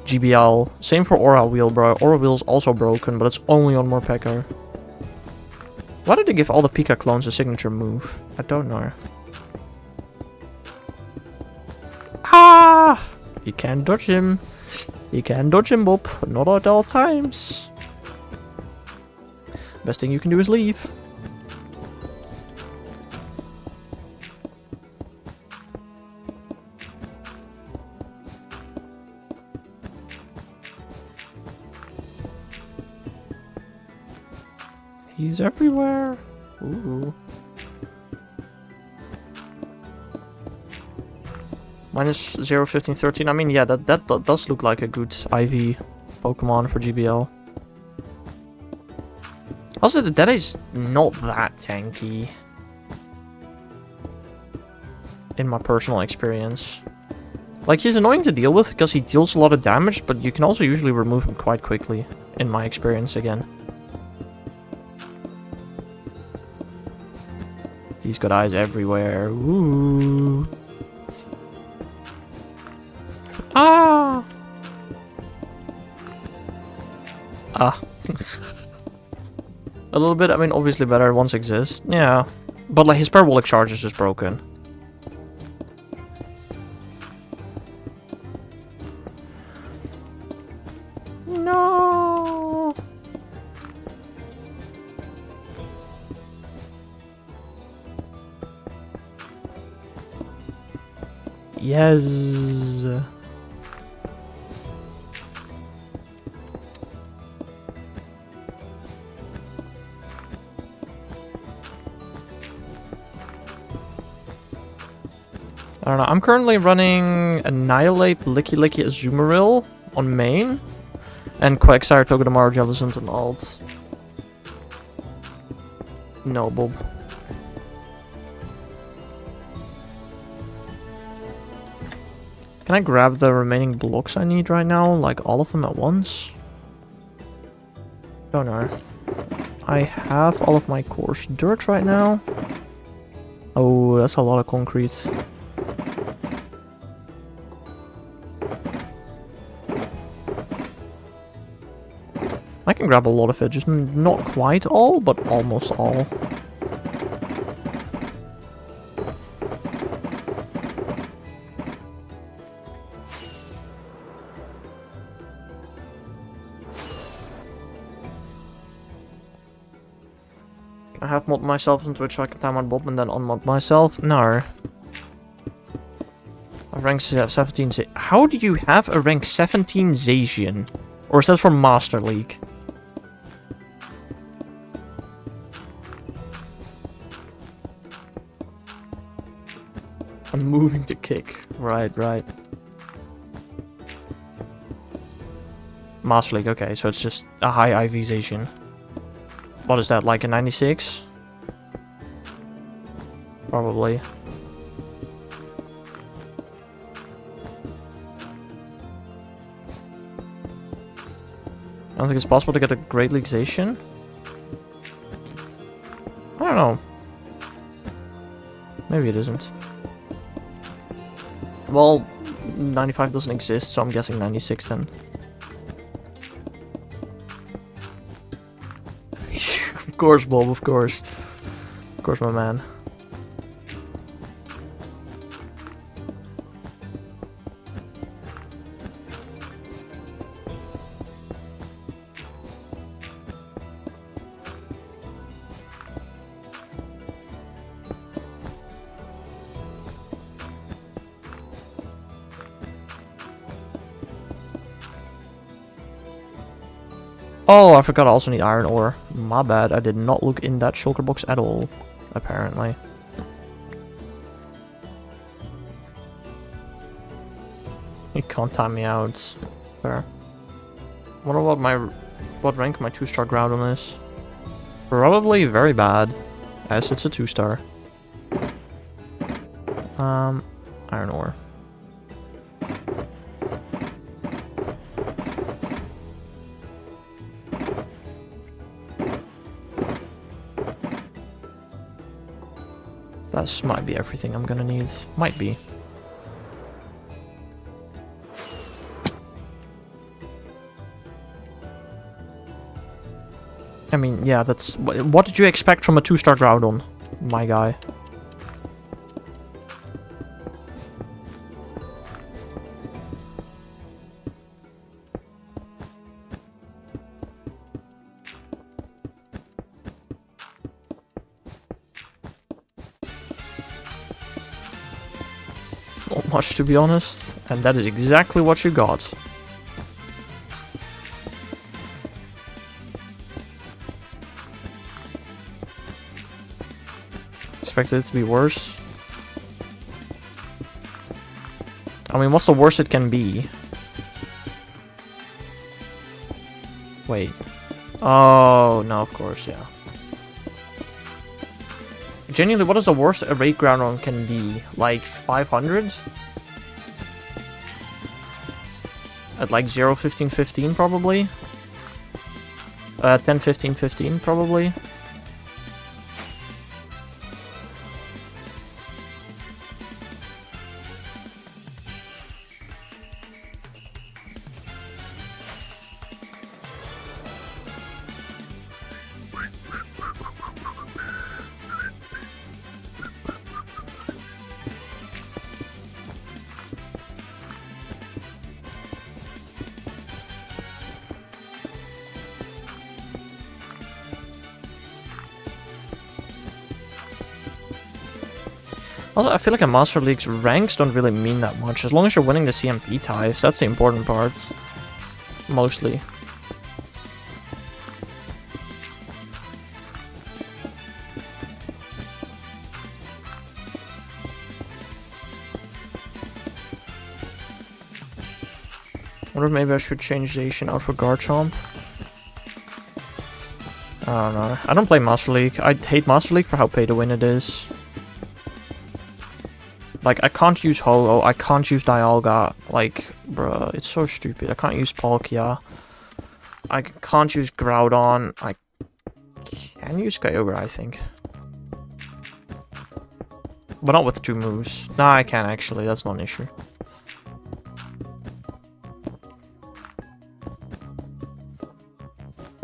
GBL. Same for Aura Wheel, bro. Aura Wheel is also broken, but it's only on Morpeko. Why did they give all the Pika clones a signature move? I don't know. Ah! You can dodge him. You can dodge him, Bob, but not at all times. Best thing you can do is leave. He's everywhere. Ooh. Minus 0, 15, 13. I mean, yeah, that does look like a good IV Pokemon for GBL. Also, the Dene is not that tanky. In my personal experience. Like, he's annoying to deal with because he deals a lot of damage, but you can also usually remove him quite quickly. In my experience, again. He's got eyes everywhere. Ooh. Ah! Ah. A little bit, I mean, obviously better ones exist. Yeah. But, like, his Parabolic Charge is just broken. No! Yes. I don't know, I'm currently running Annihilate, Licky Licky, Azumarill on main, and Quagsire, Togedemaru, Jellicent, and alt. No, Bob. Can I grab the remaining blocks I need right now? Like, all of them at once? Don't know. I have all of my coarse dirt right now. Oh, that's a lot of concrete. I can grab a lot of it, just not quite all, but almost all. Can I have mod myself on Twitch so I can time out Bob and then unmod myself? No. I have rank 17. How do you have a rank 17 Zacian? Or is that from Master League? I'm moving to kick. Right, right. Master League, okay, so it's just a high IV Zacian. What is that, like a 96? Probably. I don't think it's possible to get a Great League Zacian. I don't know. Maybe it isn't. Well, 95 doesn't exist, so I'm guessing 96 then. Of course, Bob, of course. Of course, my man. Oh, I forgot I also need iron ore. My bad, I did not look in that shulker box at all, apparently. You can't time me out. Fair. Wonder what rank my 2-star Groudon is. Probably very bad, as it's a 2-star. Iron ore. That might be everything I'm gonna need. Might be. I mean, yeah, that's... What did you expect from a 2-star Groudon, my guy? Not much, to be honest, and that is exactly what you got. Expected it to be worse. I mean, what's the worst it can be? Wait. Oh, no, of course, yeah. Genuinely, what is the worst a raid Groudon can be? Like 500? At like 0, 15, 15 probably? 10, 15, 15 probably? Also, I feel like in Master League's ranks don't really mean that much. As long as you're winning the CMP ties, that's the important part. Mostly. I wonder if maybe I should change Zacian out for Garchomp. I don't know. I don't play Master League. I hate Master League for how pay to win it is. Like, I can't use Ho-Oh, I can't use Dialga. Like, bruh, it's so stupid. I can't use Palkia. I can't use Groudon. I can use Kyogre, I think. But not with 2 moves. Nah, I can actually. That's not an issue.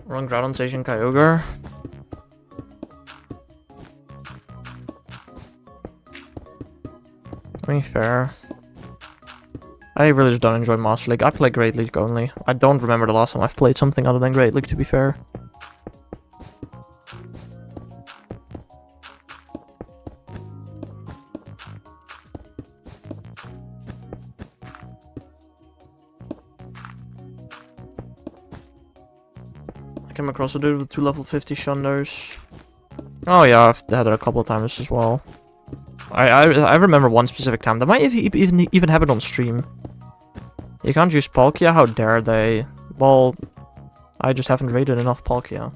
Run Groudon, Zacian, Kyogre. I mean, fair. I really just don't enjoy Master League. I play Great League only. I don't remember the last time I've played something other than Great League, to be fair. I came across a dude with 2 level 50 Shunders. Oh yeah, I've had it a couple of times as well. I remember one specific time. That might even have it on stream. You can't use Palkia? How dare they? Well, I just haven't rated enough Palkia.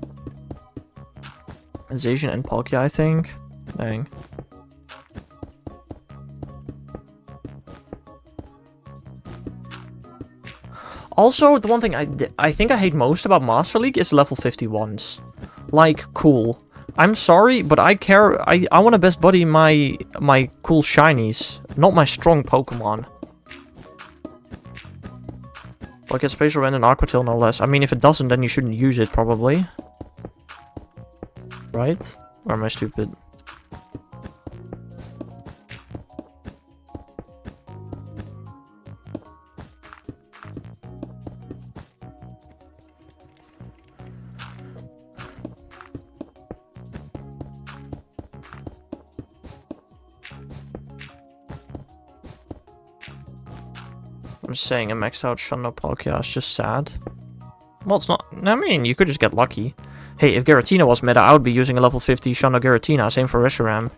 Zacian and Palkia, I think. Dang. Also, the one thing I think I hate most about Master League is level 51s. Like, cool. I'm sorry, but I care. I want to best buddy my cool shinies, not my strong Pokemon. Like a Spacer Rend and Aqua Tail, no less. I mean, if it doesn't, then you shouldn't use it, probably. Right? Or am I stupid? I'm saying a maxed out Shundo Palkia is just sad. Well, it's not... I mean, you could just get lucky. Hey, if Giratina was meta, I would be using a level 50 Shana Giratina. Same for Reshiram.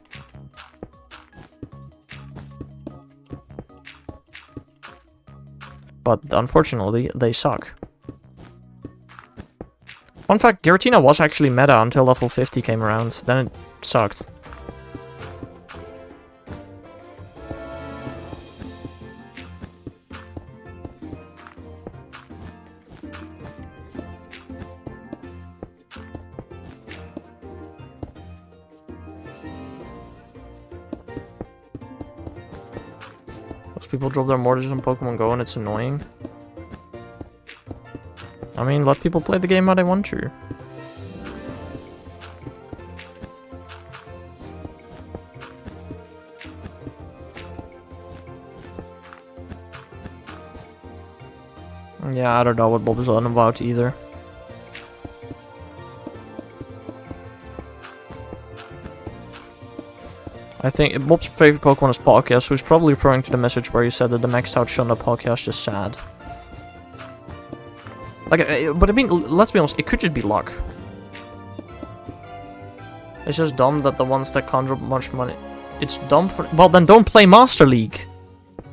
But unfortunately, they suck. Fun fact, Giratina was actually meta until level 50 came around. Then it sucked. Most people drop their mortars on Pokemon Go and it's annoying. I mean, let people play the game how they want to. Yeah, I don't know what Bob is on about either. I think Bob's favorite Pokemon is Palkia, so he's probably referring to the message where he said that the maxed out Shunna Palkia is just sad. Like, but I mean, let's be honest, it could just be luck. It's just dumb that the ones that can't drop much money... It's dumb for... Well, then don't play Master League.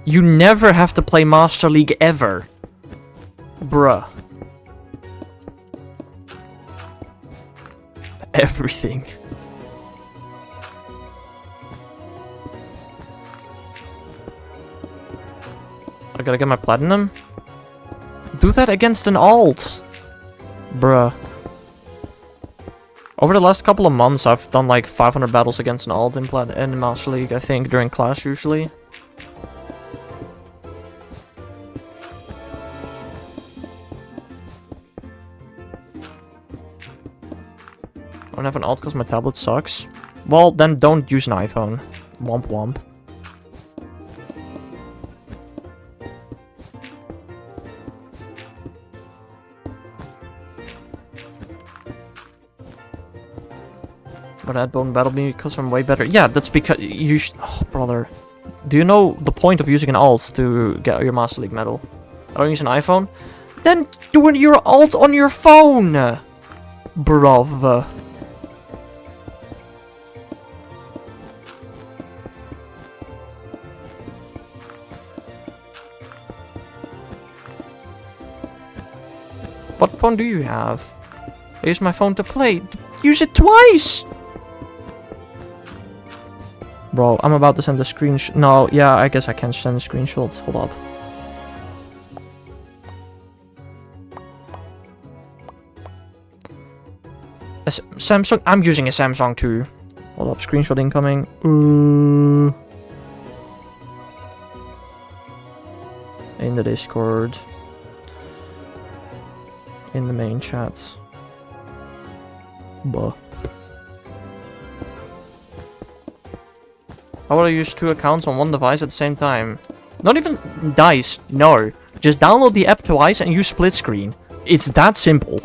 You never have to play Master League ever. Bruh. Everything. I gotta get my platinum. Do that against an alt. Bruh. Over the last couple of months, I've done like 500 battles against an alt in Master League, I think, during class usually. I don't have an alt because my tablet sucks. Well, then don't use an iPhone. Womp womp. But I'd bone battle me because I'm way better. Yeah, that's because you oh, brother. Do you know the point of using an alt to get your Master League medal? I don't use an iPhone. Then do your alt on your phone! Bruv. What phone do you have? I use my phone to play. Use it twice! Bro, I'm about to send a screenshot. No, yeah, I guess I can send a screenshot. Hold up. Samsung? I'm using a Samsung too. Hold up, screenshot incoming. In the Discord. In the main chat. Buh. How would I use 2 accounts on one device at the same time? Not even dice, no. Just download the app twice and use split screen. It's that simple.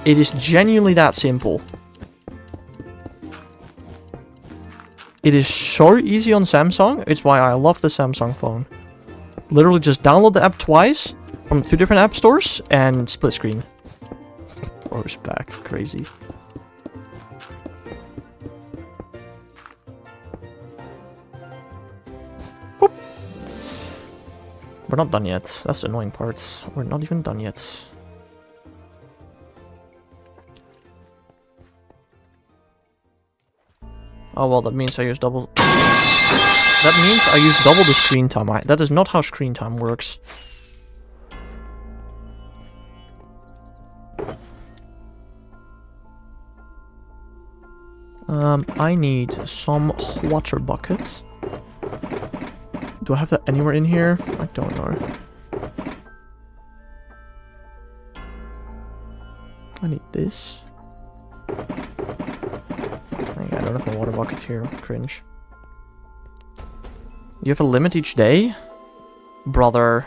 It is genuinely that simple. It is so easy on Samsung. It's why I love the Samsung phone. Literally just download the app twice from 2 different app stores and split screen. Bro's back. Crazy. Boop. We're not done yet. That's the annoying part. We're not even done yet. Oh well, that means I use double... That means I use double the screen time. That is not how screen time works. I need some water buckets. Do I have that anywhere in here? I don't know. I need this. I don't have a water bucket here. Cringe. You have a limit each day? Brother.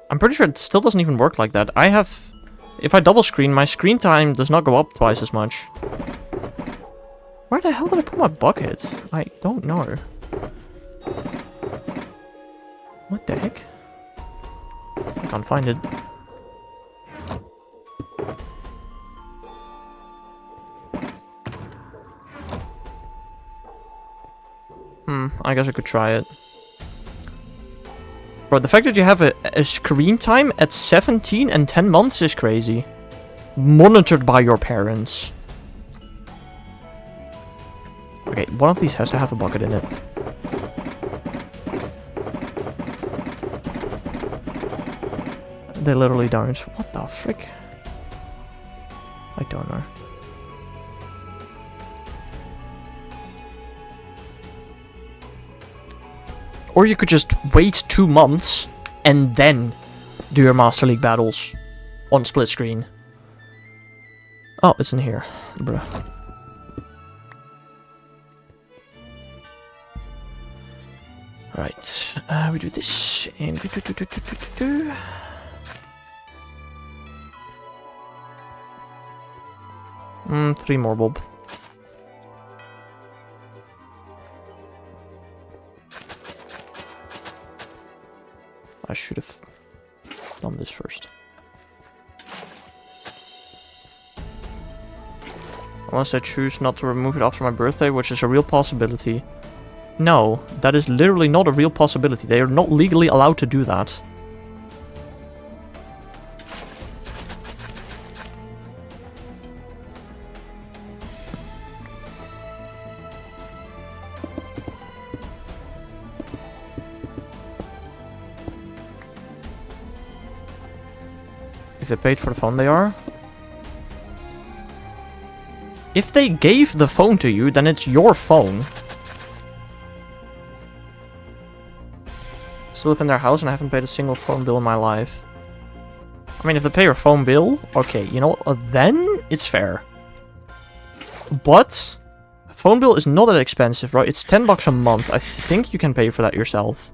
I'm pretty sure it still doesn't even work like that. I have... If I double screen, my screen time does not go up twice as much. Where the hell did I put my bucket? I don't know. What the heck? Can't find it. I guess I could try it. But the fact that you have a screen time at 17 and 10 months is crazy. Monitored by your parents. Okay, one of these has to have a bucket in it. They literally don't. What the frick? I don't know. Or you could just wait 2 months and then do your Master League battles on split screen. Oh, it's in here. Bruh. Right. We do this and we do. 3 more, Bob. I should have done this first. Unless I choose not to remove it after my birthday, which is a real possibility. No, that is literally not a real possibility. They are not legally allowed to do that. If they paid for the phone, they are. If they gave the phone to you, then it's your phone. Still live in their house and I haven't paid a single phone bill in my life. I mean, if they pay your phone bill, okay, you know what, then it's fair. But phone bill is not that expensive, right? It's $10 a month. I think you can pay for that yourself.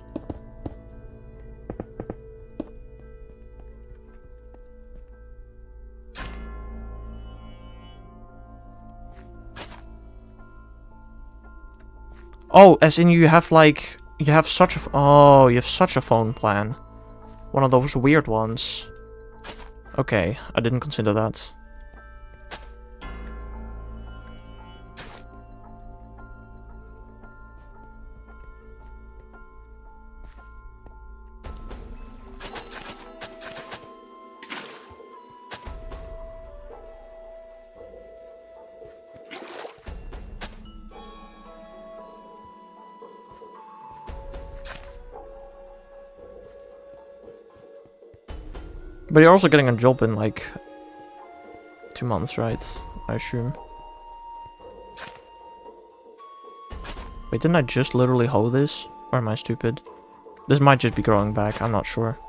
Oh, as in you have like, you have such a, oh, you have such a phone plan. One of those weird ones. Okay, I didn't consider that. But you're also getting a job in like 2 months, right? I assume. Wait, didn't I just literally hoe this? Or am I stupid? This might just be growing back, I'm not sure.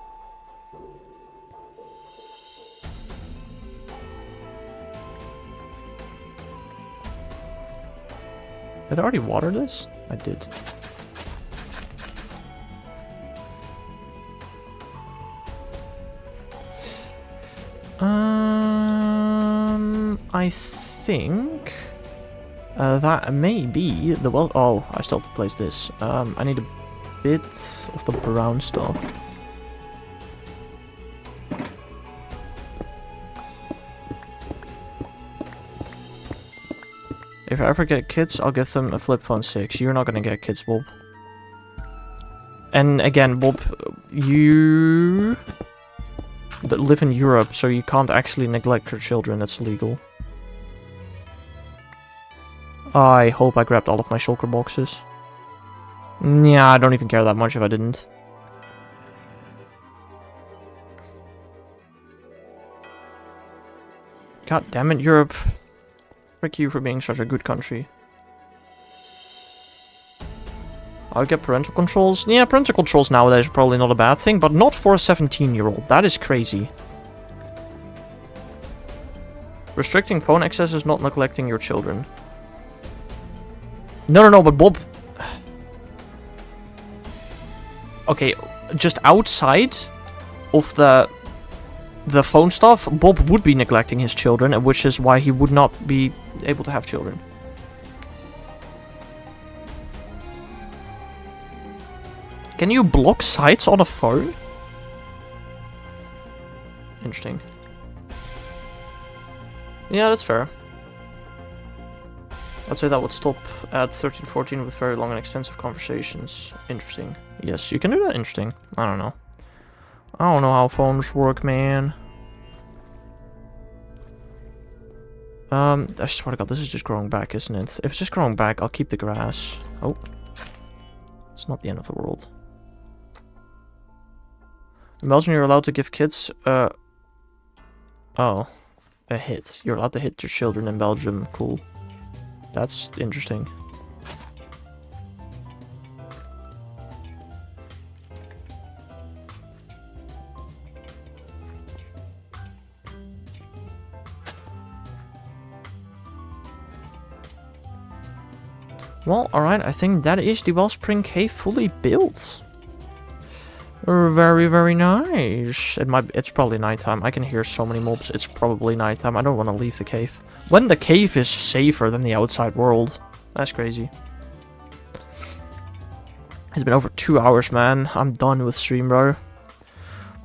Did I already water this? I did. I think that may be the well. Oh, I still have to place this. I need a bit of the brown stuff. If I ever get kids, I'll give them a flip phone 6. You're not gonna get kids, Bob. And again, Bob, you that live in Europe, so you can't actually neglect your children. That's illegal. I hope I grabbed all of my shulker boxes. Yeah, I don't even care that much if I didn't. God damn it, Europe. Frick you for being such a good country. I'll get parental controls. Yeah, parental controls nowadays are probably not a bad thing, but not for a 17-year-old. That is crazy. Restricting phone access is not neglecting your children. No, but Bob... Okay, just outside of the phone stuff, Bob would be neglecting his children, which is why he would not be able to have children. Can you block sites on a phone? Interesting. Yeah, that's fair. I'd say that would stop at 13-14 with very long and extensive conversations. Interesting. Yes, you can do that. Interesting. I don't know. I don't know how phones work, man. I swear to God, this is just growing back, isn't it? If it's just growing back, I'll keep the grass. Oh. It's not the end of the world. In Belgium, you're allowed to give kids, oh. A hit. You're allowed to hit your children in Belgium. Cool. That's interesting. Well, alright, I think that is the Wellspring Cave fully built. Very, very nice. It's probably nighttime. I can hear so many mobs. It's probably nighttime. I don't want to leave the cave. When the cave is safer than the outside world. That's crazy. It's been over 2 hours, man. I'm done with stream, bro.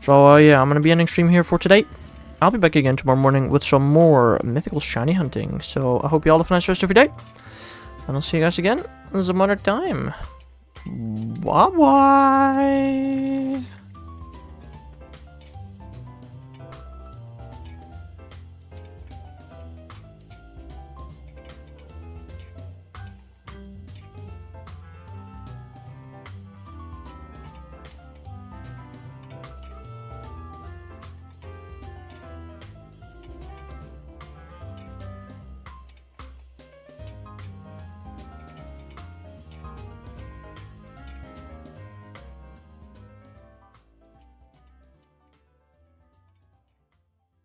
So, yeah, I'm going to be ending stream here for today. I'll be back again tomorrow morning with some more mythical shiny hunting. So, I hope you all have a nice rest of your day. And I'll see you guys again some other time. Bye-bye.